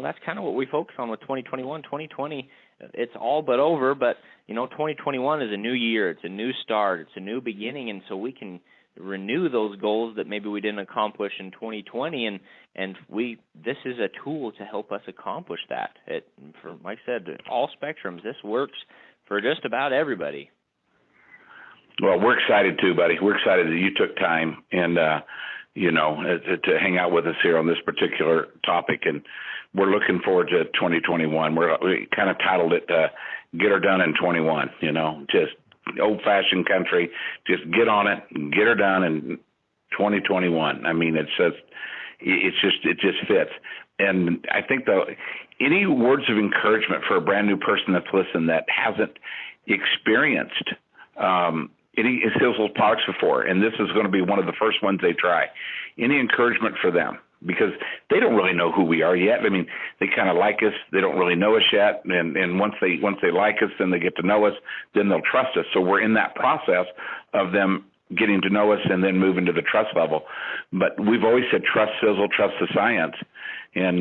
that's kind of what we focus on with 2021. 2020, it's all but over, but 2021 is a new year. It's a new start. It's a new beginning, and so we can renew those goals that maybe we didn't accomplish in 2020, and this is a tool to help us accomplish that. Like I said, all spectrums. This works for just about everybody. Well, we're excited too, buddy. We're excited that you took time and to hang out with us here on this particular topic, and we're looking forward to 2021. We kind of titled it "Get Her Done in 21." Just old-fashioned country. Just get on it, and get her done in 2021. I mean, it just fits. And I think any words of encouragement for a brand new person that's listening that hasn't experienced any Sisel products before, and this is going to be one of the first ones they try. Any encouragement for them? Because they don't really know who we are yet. I mean, they kind of like us. They don't really know us yet. And once they like us, then they get to know us, then they'll trust us. So we're in that process of them getting to know us and then moving to the trust level. But we've always said trust Sisel, trust the science. And,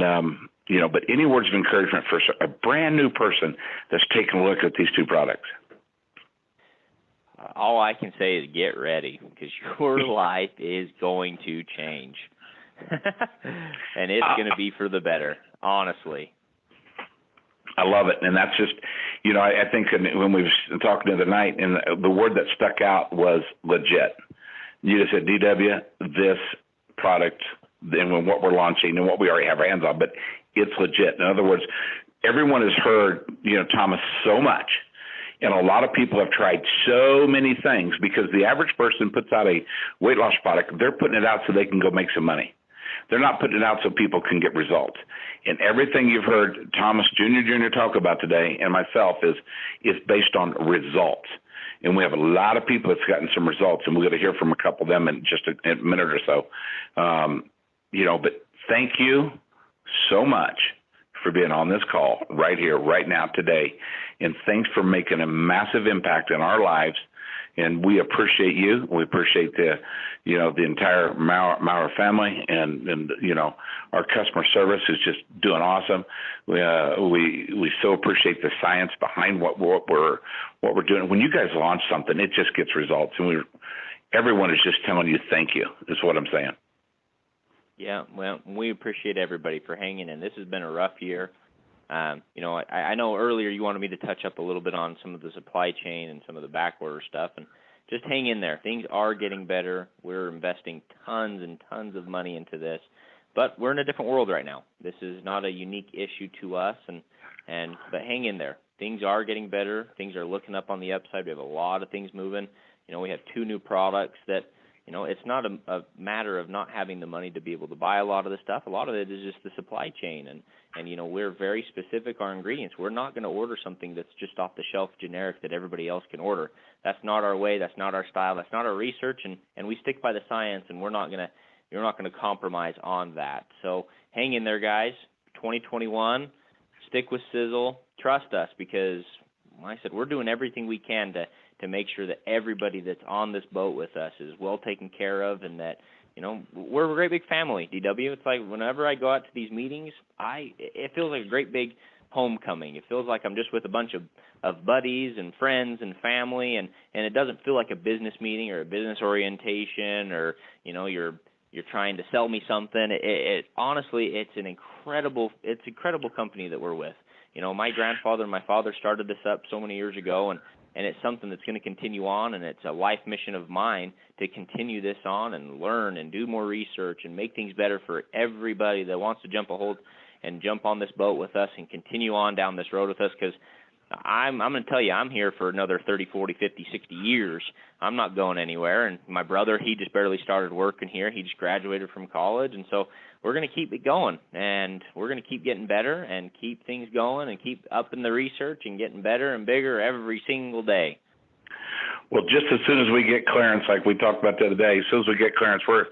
but any words of encouragement for a brand new person that's taking a look at these two products? All I can say is get ready, because your life is going to change. And it's going to be for the better, honestly. I love it. And that's just, I think when we were talking the other night, and the word that stuck out was legit. You just said, DW, this product, and what we're launching and what we already have our hands on, but it's legit. In other words, everyone has heard, Thomas so much. And a lot of people have tried so many things, because the average person puts out a weight loss product. They're putting it out so they can go make some money. They're not putting it out so people can get results. And everything you've heard Thomas Jr. talk about today and myself is based on results. And we have a lot of people that's gotten some results, and we're going to hear from a couple of them in just a minute or so. But thank you so much for being on this call right here, right now, today. And thanks for making a massive impact in our lives. And we appreciate you. We appreciate the entire Mower family, and our customer service is just doing awesome. We so appreciate the science behind what we're doing. When you guys launch something, it just gets results, and everyone is just telling you thank you. Is what I'm saying. Yeah, well, we appreciate everybody for hanging in. This has been a rough year. I know earlier you wanted me to touch up a little bit on some of the supply chain and some of the back order stuff, and just hang in there. Things are getting better. We're investing tons and tons of money into this, but we're in a different world right now. This is not a unique issue to us, but hang in there. Things are getting better. Things are looking up on the upside. We have a lot of things moving. We have 2 new products that, it's not a matter of not having the money to be able to buy a lot of the stuff. A lot of it is just the supply chain, and we're very specific on ingredients. We're not going to order something that's just off the shelf generic that everybody else can order. That's not our way. That's not our style. That's not our research, and we stick by the science, and you're not going to compromise on that. So hang in there, guys. 2021, stick with Sisel. Trust us, because like I said, we're doing everything we can to make sure that everybody that's on this boat with us is well taken care of, and that, we're a great big family, DW. It's like whenever I go out to these meetings, it feels like a great big homecoming. It feels like I'm just with a bunch of buddies and friends and family, and it doesn't feel like a business meeting or a business orientation, or, you're trying to sell me something. Honestly, it's incredible company that we're with. You know, my grandfather and my father started this up so many years ago, and it's something that's going to continue on, and it's a life mission of mine to continue this on and learn and do more research and make things better for everybody that wants to jump on this boat with us and continue on down this road with us, because I'm going to tell you, I'm here for another 30, 40, 50, 60 years. I'm not going anywhere. And my brother, he just barely started working here. He just graduated from college. And so we're going to keep it going, and we're going to keep getting better and keep things going and keep upping the research and getting better and bigger every single day. Well, just as soon as we get clearance, like we talked about the other day, as soon as we get clearance, we're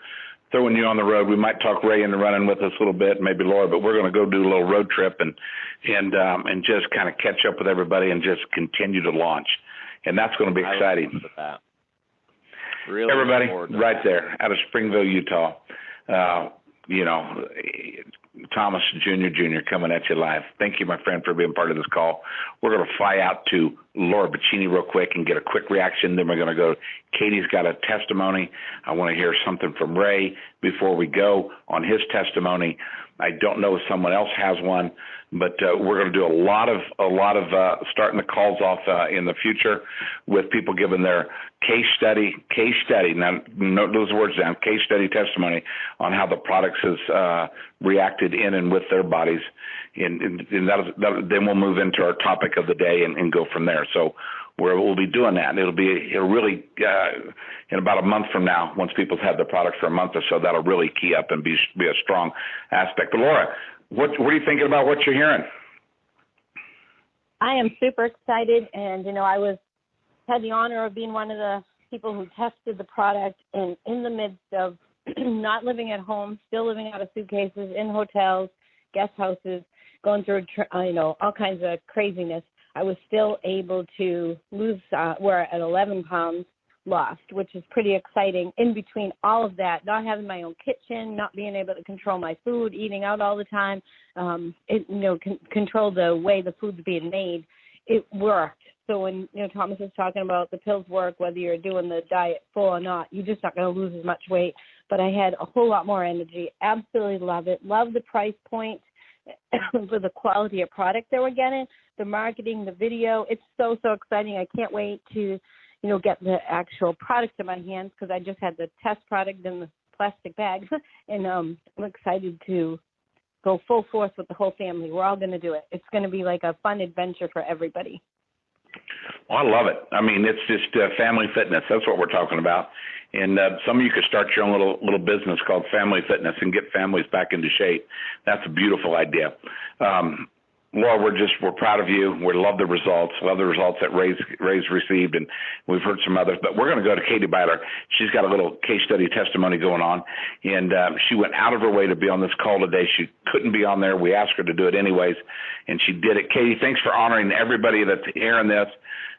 throwing you on the road. We might talk Ray into running with us a little bit, maybe Laura, but we're going to go do a little road trip and just kind of catch up with everybody and just continue to launch. And that's going to be exciting. Really, everybody right there out of Springville, Utah. Thomas Jr. coming at you live. Thank you, my friend, for being part of this call. We're going to fly out to Laura Bacini real quick and get a quick reaction. Then we're going to go. Katie's got a testimony. I want to hear something from Ray before we go on his testimony. I don't know if someone else has one, but we're going to do a lot of starting the calls off in the future with people giving their case study. Now, note those words down. Case study testimony on how the products has reacted in and with their bodies, and then we'll move into our topic of the day and go from there. So we'll be doing that. It'll really in about a month from now, once people have the product for a month or so, that'll really key up and be a strong aspect. But Laura, what are you thinking about what you're hearing? I am super excited, and I had the honor of being one of the people who tested the product, and in the midst of not living at home, still living out of suitcases, in hotels, guest houses, going through all kinds of craziness, I was still able to lose. We're at 11 pounds lost, which is pretty exciting. In between all of that, not having my own kitchen, not being able to control my food, eating out all the time, control the way the food's being made, it worked. So when Thomas is talking about the pills work, whether you're doing the diet full or not, you're just not going to lose as much weight. But I had a whole lot more energy. Absolutely love it. Love the price point for the quality of product that we're getting, the marketing, the video. It's so exciting. I can't wait to get the actual product in my hands, because I just had the test product in the plastic bag, and I'm excited to go full force with the whole family. We're all going to do it. It's going to be like a fun adventure for everybody. Well, I love it. I mean, it's just family fitness. That's what we're talking about. And some of you could start your own little business called Family Fitness and get families back into shape. That's a beautiful idea. Laura, we're proud of you. We love the results. Love the results that Ray's received, and we've heard some others. But we're going to go to Katie Byler. She's got a little case study testimony going on, and she went out of her way to be on this call today. She couldn't be on there. We asked her to do it anyways, and she did it. Katie, thanks for honoring everybody that's hearing this.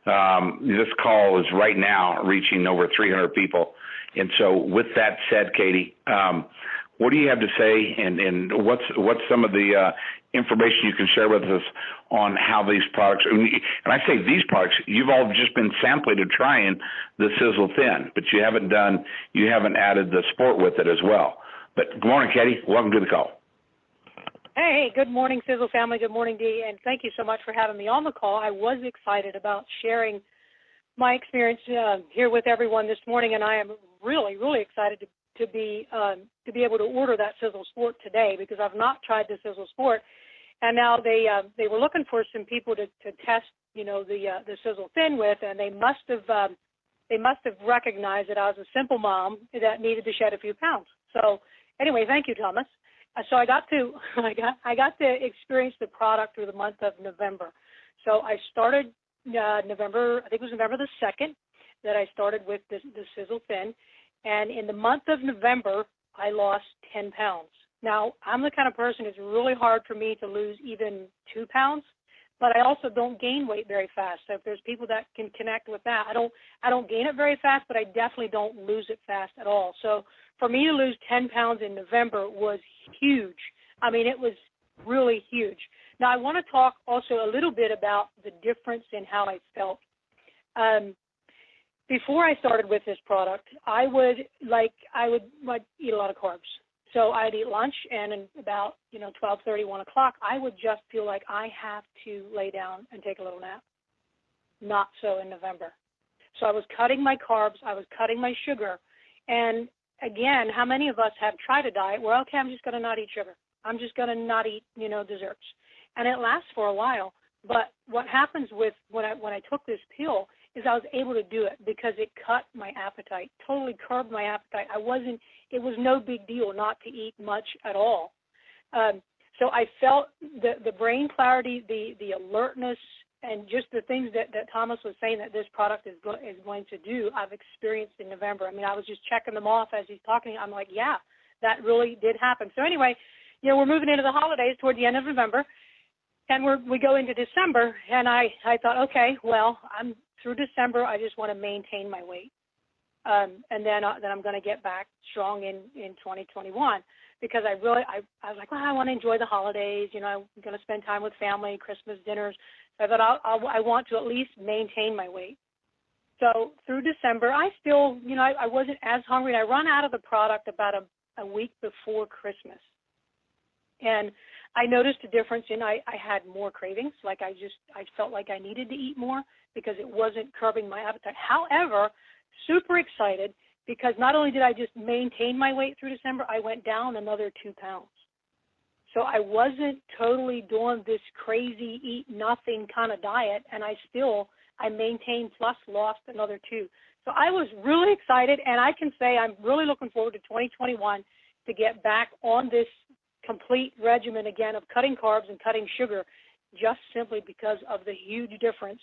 This call is right now reaching over 300 people. And so with that said, Katie, what do you have to say, and what's some of the information you can share with us on how these products, and I say these products, you've all just been sampling and trying the Sisel Thin, but you haven't added the sport with it as well. But good morning, Katie. Welcome to the call. Hey, good morning, Sisel family. Good morning, Dee, and thank you so much for having me on the call. I was excited about sharing my experience here with everyone this morning, and I am really, really excited to be able to order that Sisel Sport today, because I've not tried the Sisel Sport, and now they were looking for some people to test the Sisel Thin with, and they must have recognized that I was a simple mom that needed to shed a few pounds. So anyway, thank you, Thomas. So I got to experience the product through the month of November. So I started November, I think it was November the 2nd that I started with the Sisel Thin. And in the month of November, I lost 10 pounds. Now, I'm the kind of person it's really hard for me to lose even 2 pounds, but I also don't gain weight very fast. So if there's people that can connect with that, I don't gain it very fast, but I definitely don't lose it fast at all. So for me to lose 10 pounds in November was huge. I mean, it was really huge. Now, I want to talk also a little bit about the difference in how I felt. Before I started with this product, I would eat a lot of carbs. So I'd eat lunch, and in about 12:30, 1 o'clock, I would just feel like I have to lay down and take a little nap. Not so in November. So I was cutting my carbs, I was cutting my sugar, and again, how many of us have tried a diet where, okay, I'm just going to not eat sugar. I'm just going to not eat, desserts. And it lasts for a while. But what happens with when I took this pill is I was able to do it because it cut my appetite, totally curbed my appetite. It was no big deal not to eat much at all. So I felt the brain clarity, the alertness, and just the things that Thomas was saying that this product is going to do, I've experienced in November. I mean, I was just checking them off as he's talking. I'm like, yeah, that really did happen. So anyway, we're moving into the holidays toward the end of November, and we go into December, and I thought, okay, well, I'm through December. I just want to maintain my weight, and then I'm going to get back strong in 2021 because I was like, well, I want to enjoy the holidays. I'm going to spend time with family, Christmas dinners. I thought I want to at least maintain my weight. So through December, I still, I wasn't as hungry. I run out of the product about a week before Christmas. And I noticed a difference in I had more cravings. Like I felt like I needed to eat more because it wasn't curbing my appetite. However, super excited because not only did I just maintain my weight through December, I went down another 2 pounds. So I wasn't totally doing this crazy eat nothing kind of diet, and I maintained plus lost another 2. So I was really excited, and I can say I'm really looking forward to 2021 to get back on this complete regimen again of cutting carbs and cutting sugar, just simply because of the huge difference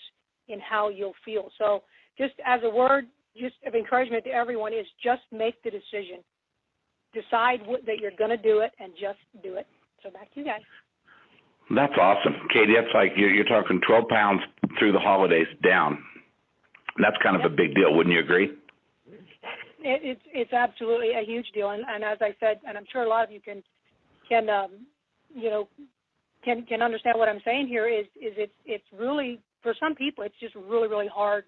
in how you'll feel. So just as a word just of encouragement to everyone is just make the decision. Decide that you're going to do it and just do it. So back to you guys. That's awesome. Katie, that's like you're talking 12 pounds through the holidays down. That's kind of a big deal. Wouldn't you agree? It's absolutely a huge deal. And as I said, and I'm sure a lot of you can understand what I'm saying here is it's really, for some people, it's just really, really hard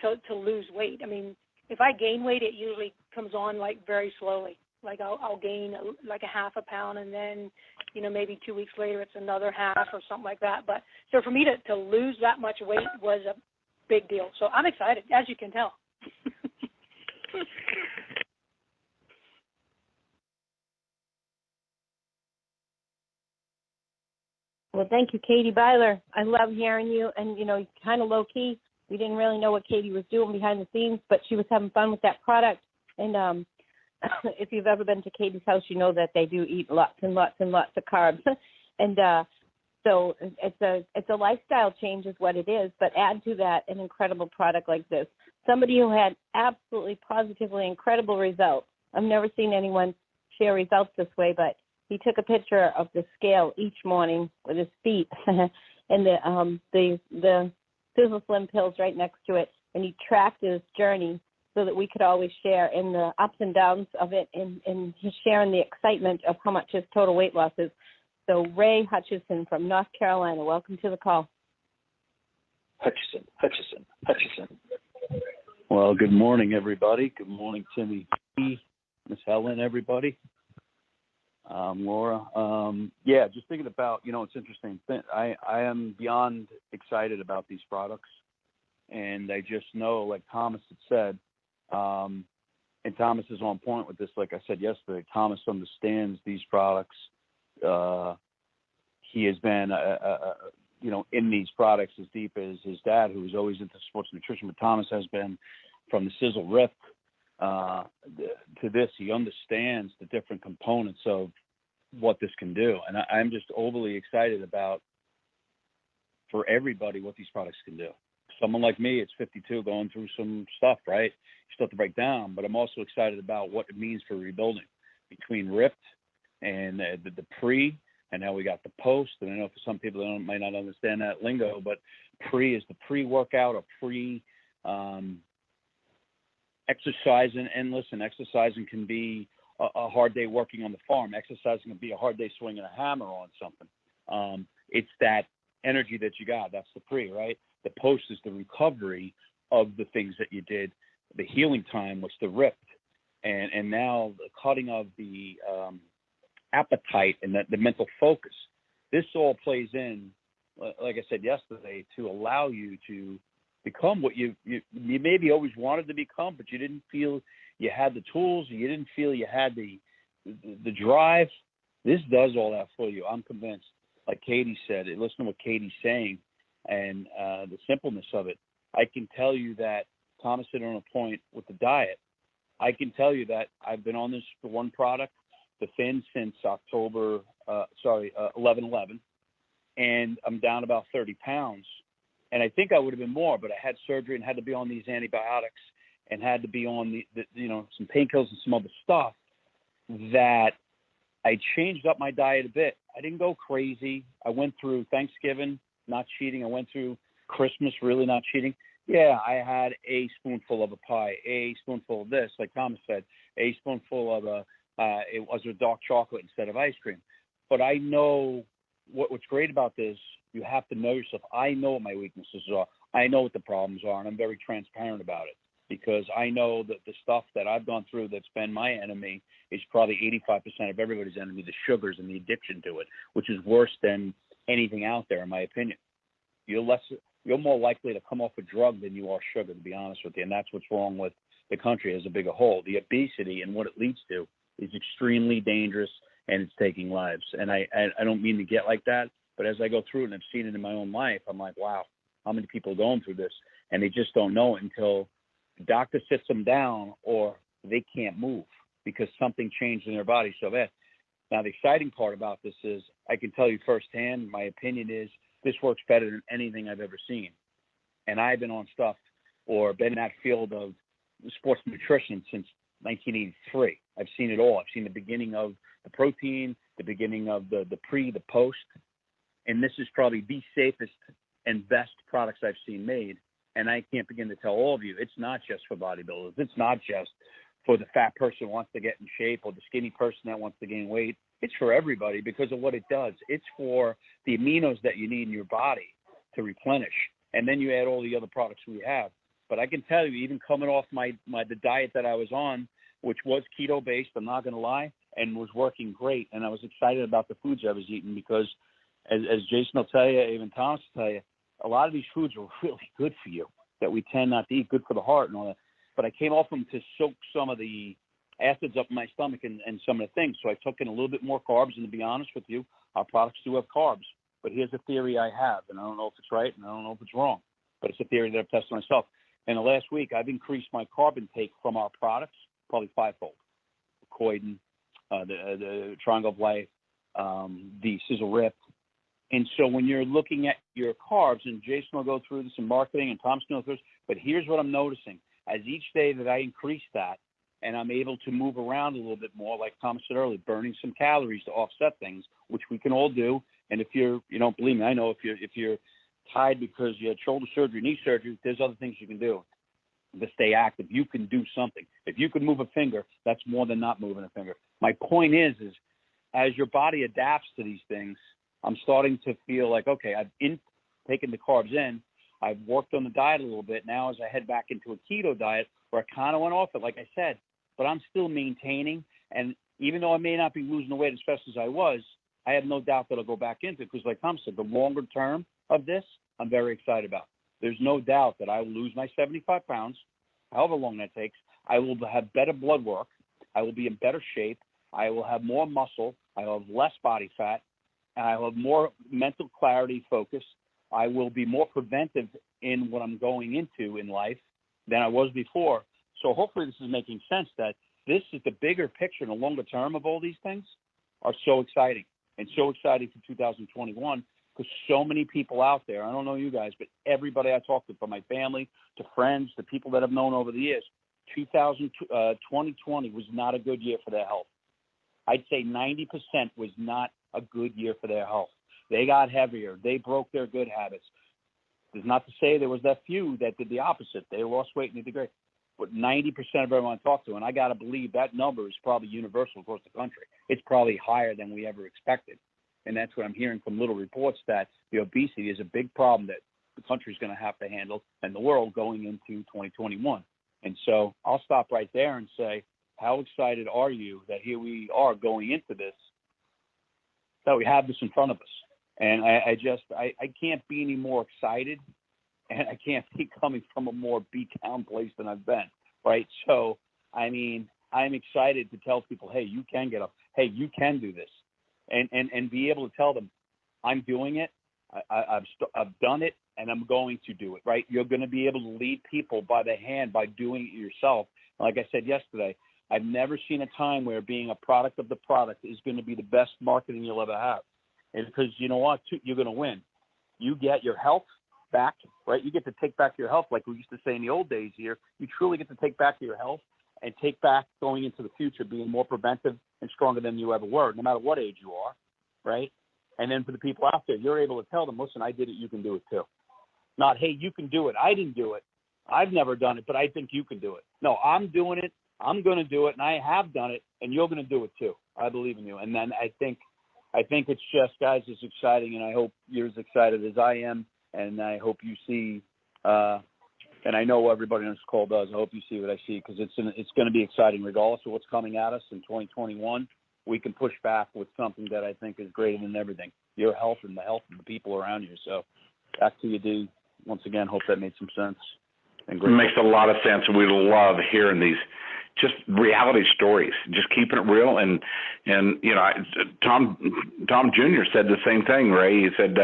to lose weight. I mean, if I gain weight, it usually comes on like very slowly. Like I'll gain like a half a pound, and then, maybe 2 weeks later it's another half or something like that. But so for me to lose that much weight was a big deal. So I'm excited, as you can tell. Well, thank you, Katie Byler. I love hearing you, and, kind of low-key. We didn't really know what Katie was doing behind the scenes, but she was having fun with that product. And if you've ever been to Katie's house, you know that they do eat lots and lots and lots of carbs. And so it's a lifestyle change is what it is, but add to that an incredible product like this. Somebody who had absolutely positively incredible results. I've never seen anyone share results this way, but he took a picture of the scale each morning with his feet and the Sisel Slim pills right next to it, and he tracked his journey so that we could always share in the ups and downs of it and his sharing the excitement of how much his total weight loss is. So Ray Hutchison from North Carolina, welcome to the call. Hutchison. Well, good morning, everybody. Good morning, Timmy, Miss Helen, everybody. Laura. Just thinking about, it's interesting. I am beyond excited about these products. And I just know, like Thomas had said, and Thomas is on point with this, like I said yesterday, Thomas understands these products. He has been, in these products as deep as his dad, who was always into sports nutrition, but Thomas has been from the Sisel Rip to this. He understands the different components of what this can do. And I'm just overly excited about, for everybody, what these products can do. Someone like me, it's 52, going through some stuff, right? You still have to break down, but I'm also excited about what it means for rebuilding between Ripped and the pre, and now we got the post. And I know for some people they might not understand that lingo, but pre is the pre-workout or exercising. And listen, exercising can be a hard day working on the farm. Exercising can be a hard day swinging a hammer on something. It's that energy that you got. That's the pre, right? The post is the recovery of the things that you did. The healing time was the ripped. And now the cutting of the appetite and the mental focus. This all plays in, like I said yesterday, to allow you to become what you maybe always wanted to become, but you didn't feel you had the tools, you didn't feel you had the drive. This does all that for you. I'm convinced. Like Katie said, listen to what Katie's saying and the simpleness of it. I can tell you that Thomas hit on a point with the diet. I can tell you that I've been on this one product, the Thin, since October, 11/11, and I'm down about 30 pounds. And I think I would have been more, but I had surgery and had to be on these antibiotics and had to be on some painkillers and some other stuff that I changed up my diet a bit. I didn't go crazy. I went through Thanksgiving, not cheating. I went through Christmas, really not cheating. Yeah, I had a spoonful of a pie, a spoonful of this, like Thomas said, a spoonful of it was a dark chocolate instead of ice cream. But I know what's great about this, you have to know yourself. I know what my weaknesses are. I know what the problems are, and I'm very transparent about it because I know that the stuff that I've gone through that's been my enemy is probably 85% of everybody's enemy, the sugars and the addiction to it, which is worse than anything out there, in my opinion. You're more likely to come off a drug than you are sugar, to be honest with you, and that's what's wrong with the country as a big a whole. The obesity and what it leads to is extremely dangerous, and it's taking lives. And I don't mean to get like that, but as I go through it and I've seen it in my own life, I'm like, wow, how many people are going through this? And they just don't know it until the doctor sits them down or they can't move because something changed in their body so bad. Now, the exciting part about this is I can tell you firsthand, my opinion is this works better than anything I've ever seen. And I've been on stuff or been in that field of sports nutrition since 1983. I've seen it all. I've seen the beginning of the protein, the beginning of the pre, the post. And this is probably the safest and best products I've seen made. And I can't begin to tell all of you, it's not just for bodybuilders. It's not just for the fat person who wants to get in shape or the skinny person that wants to gain weight. It's for everybody because of what it does. It's for the aminos that you need in your body to replenish. And then you add all the other products we have. But I can tell you, even coming off the diet that I was on, which was keto-based, I'm not going to lie, and was working great. And I was excited about the foods I was eating because, as Jason will tell you, even Thomas will tell you, a lot of these foods are really good for you that we tend not to eat, good for the heart and all that. But I came off them to soak some of the acids up in my stomach and some of the things. So I took in a little bit more carbs. And to be honest with you, our products do have carbs. But here's a theory I have, and I don't know if it's right and I don't know if it's wrong, but it's a theory that I've tested myself. In the last week, I've increased my carb intake from our products probably fivefold. Coiden, the Triangle of Life, the Sisel Rip. And so when you're looking at your carbs, and Jason will go through this in marketing and Tom's going to go through this, but here's what I'm noticing. As each day that I increase that and I'm able to move around a little bit more, like Thomas said earlier, burning some calories to offset things, which we can all do. And if you don't believe me, I know if you're tired because you had shoulder surgery, knee surgery, there's other things you can do to stay active. You can do something. If you can move a finger, that's more than not moving a finger. My point is as your body adapts to these things, I'm starting to feel like, okay, I've taken the carbs in. I've worked on the diet a little bit. Now as I head back into a keto diet where I kind of went off it, like I said, but I'm still maintaining. And even though I may not be losing the weight as fast as I was, I have no doubt that I'll go back into it because like Tom said, the longer term of this, I'm very excited about. There's no doubt that I will lose my 75 pounds, however long that takes. I will have better blood work. I will be in better shape. I will have more muscle. I will have less body fat. And I will have more mental clarity, focus. I will be more preventive in what I'm going into in life than I was before. So hopefully this is making sense that this is the bigger picture and the longer term of all these things are so exciting and so exciting for 2021 because so many people out there, I don't know you guys, but everybody I talk to, from my family to friends to people that I've known over the years, 2020 was not a good year for their health. I'd say 90% was not a good year for their health. They got heavier. They broke their good habits. There's not to say there was that few that did the opposite. They lost weight and they did great. But 90% of everyone I talk to, and I got to believe that number is probably universal across the country. It's probably higher than we ever expected. And that's what I'm hearing from little reports, that the obesity is a big problem that the country is going to have to handle and the world going into 2021. And so I'll stop right there and say, how excited are you that here we are going into this that we have this in front of us. And I can't be any more excited, and I can't be coming from a more beat down place than I've been, right? So, I mean, I'm excited to tell people, hey, you can get up. Hey, you can do this. And be able to tell them, I'm doing it. I've done it, and I'm going to do it, right? You're going to be able to lead people by the hand by doing it yourself. Like I said yesterday, I've never seen a time where being a product of the product is going to be the best marketing you'll ever have. And because you know what, you're going to win. You get your health back, right? You get to take back your health, like we used to say in the old days here. You truly get to take back your health and take back going into the future, being more preventive and stronger than you ever were, no matter what age you are, right? And then for the people out there, you're able to tell them, listen, I did it, you can do it too. Not, hey, you can do it. I didn't do it. I've never done it, but I think you can do it. No, I'm doing it. I'm going to do it, and I have done it, and you're going to do it too. I believe in you. And then I think it's just, guys, it's exciting, and I hope you're as excited as I am, and I hope you see, and I know everybody on this call does. I hope you see what I see, because it's going to be exciting regardless of what's coming at us in 2021. We can push back with something that I think is greater than everything, your health and the health of the people around you. So back to you, D. Once again, hope that made some sense. And great. It makes a lot of sense, and we love hearing these just reality stories, just keeping it real. And you know, Tom Jr. said the same thing, Ray. He said,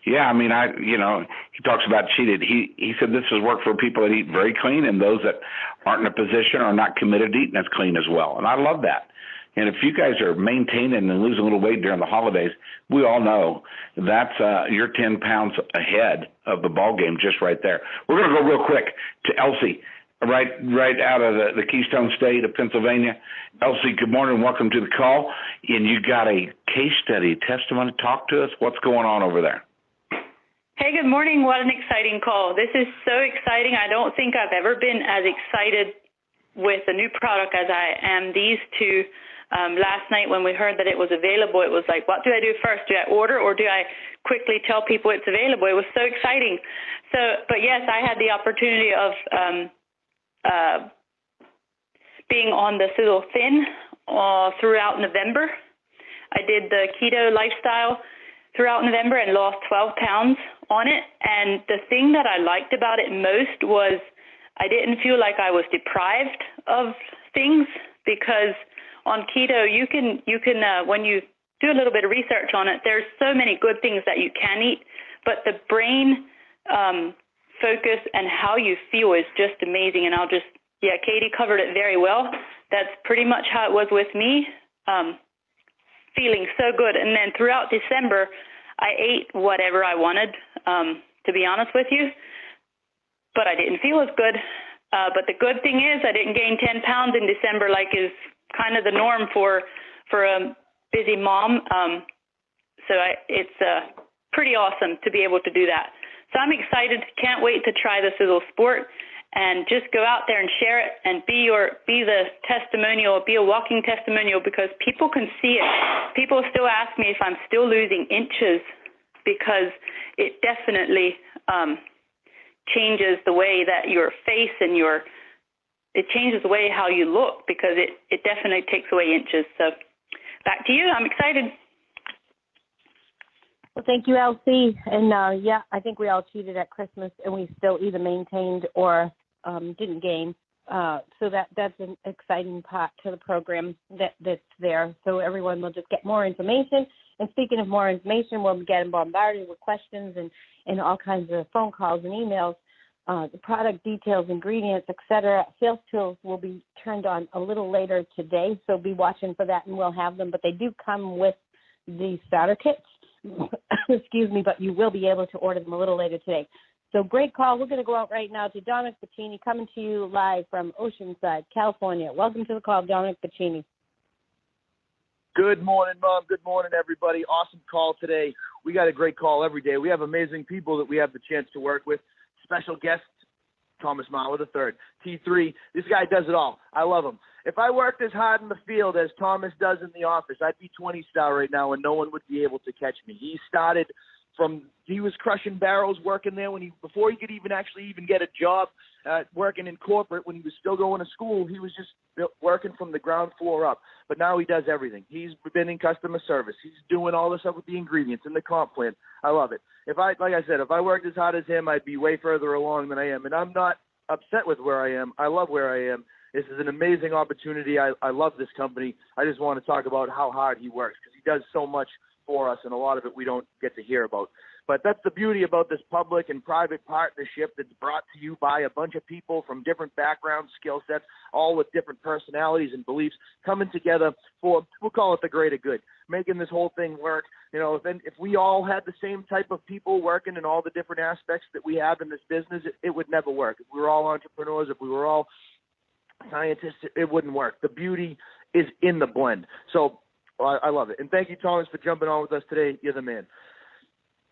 yeah, I mean, he talks about cheated. He said this is work for people that eat very clean and those that aren't in a position or are not committed to eating as clean as well. And I love that. And if you guys are maintaining and losing a little weight during the holidays, we all know that's you're 10 pounds ahead of the ball game just right there. We're going to go real quick to Elsie, right out of the Keystone State of Pennsylvania. Elsie, good morning. Welcome to the call. And you got a case study testimony. Talk to us. What's going on over there? Hey, good morning. What an exciting call. This is so exciting. I don't think I've ever been as excited with a new product as I am these two. Last night when we heard that it was available, it was like, what do I do first? Do I order or do I quickly tell people it's available? It was so exciting. But yes, I had the opportunity of being on the Sisel Thin throughout November. I did the keto lifestyle throughout November and lost 12 pounds on it. And the thing that I liked about it most was I didn't feel like I was deprived of things, because on keto, you can when you do a little bit of research on it, there's so many good things that you can eat, but the brain focus and how you feel is just amazing. And Katie covered it very well. That's pretty much how it was with me, feeling so good. And then throughout December, I ate whatever I wanted, to be honest with you, but I didn't feel as good. But the good thing is I didn't gain 10 pounds in December like is kind of the norm for a busy mom. It's pretty awesome to be able to do that. So I'm excited. Can't wait to try the Sisel Sport and just go out there and share it and be the testimonial, be a walking testimonial, because people can see it. People still ask me if I'm still losing inches, because it definitely changes the way that your face and it changes the way how you look, because it definitely takes away inches. So back to you. I'm excited. Well, thank you, Elsie. And I think we all cheated at Christmas, and we still either maintained or didn't gain. So that's an exciting part to the program that's there. So everyone will just get more information. And speaking of more information, we'll be getting bombarded with questions and all kinds of phone calls and emails. The product details, ingredients, etc. Sales tools will be turned on a little later today, so be watching for that, and we'll have them. But they do come with the starter kits. Excuse me, but you will be able to order them a little later today. So great call. We're going to go out right now to Dominic Pacini, coming to you live from Oceanside, California. Welcome to the call, Dominic Pacini. Good morning, Mom. Good morning, everybody. Awesome call today. We got a great call every day. We have amazing people that we have the chance to work with. Special guest, Thomas Mower III, T3. This guy does it all. I love him. If I worked as hard in the field as Thomas does in the office, I'd be 20 star right now and no one would be able to catch me. He started he was crushing barrels working there before he could even get a job working in corporate. When he was still going to school, he was just working from the ground floor up. But now he does everything. He's been in customer service. He's doing all this stuff with the ingredients and the comp plan. I love it. Like I said, if I worked as hard as him, I'd be way further along than I am. And I'm not upset with where I am. I love where I am. This is an amazing opportunity. I love this company. I just want to talk about how hard he works, because he does so much for us, and a lot of it we don't get to hear about. But that's the beauty about this public and private partnership that's brought to you by a bunch of people from different backgrounds, skill sets, all with different personalities and beliefs, coming together for, we'll call it the greater good, making this whole thing work. You know, if we all had the same type of people working in all the different aspects that we have in this business, it would never work. If we were all entrepreneurs, if we were all scientists, it wouldn't work. The beauty is in the blend. So I love it. And thank you, Thomas, for jumping on with us today. You're the man.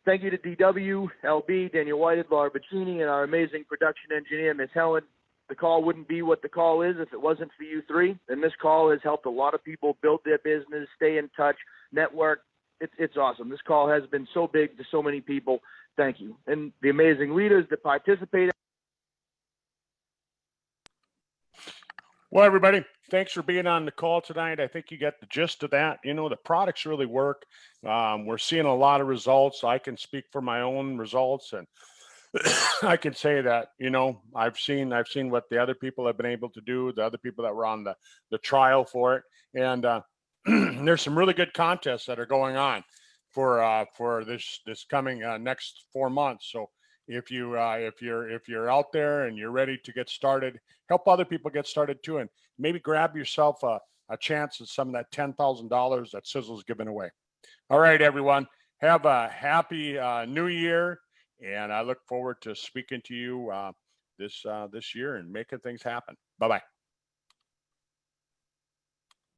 Thank you to DW, LB, Daniel Whited, Laura Bacchini, and our amazing production engineer, Ms. Helen. The call wouldn't be what the call is if it wasn't for you three. And this call has helped a lot of people build their business, stay in touch, network. It's awesome. This call has been so big to so many people. Thank you. And the amazing leaders that participated. Well, everybody, thanks for being on the call tonight. I think you get the gist of that. You know, the products really work. We're seeing a lot of results. I can speak for my own results, and I can say that, you know, I've seen what the other people have been able to do, the other people that were on the trial for it. And there's some really good contests that are going on for this coming next 4 months. So if you're out there and you're ready to get started, help other people get started too, and maybe grab yourself a chance at some of that $10,000 that Sisel's giving away. All right, everyone, have a happy new year, and I look forward to speaking to you this year and making things happen. Bye-bye.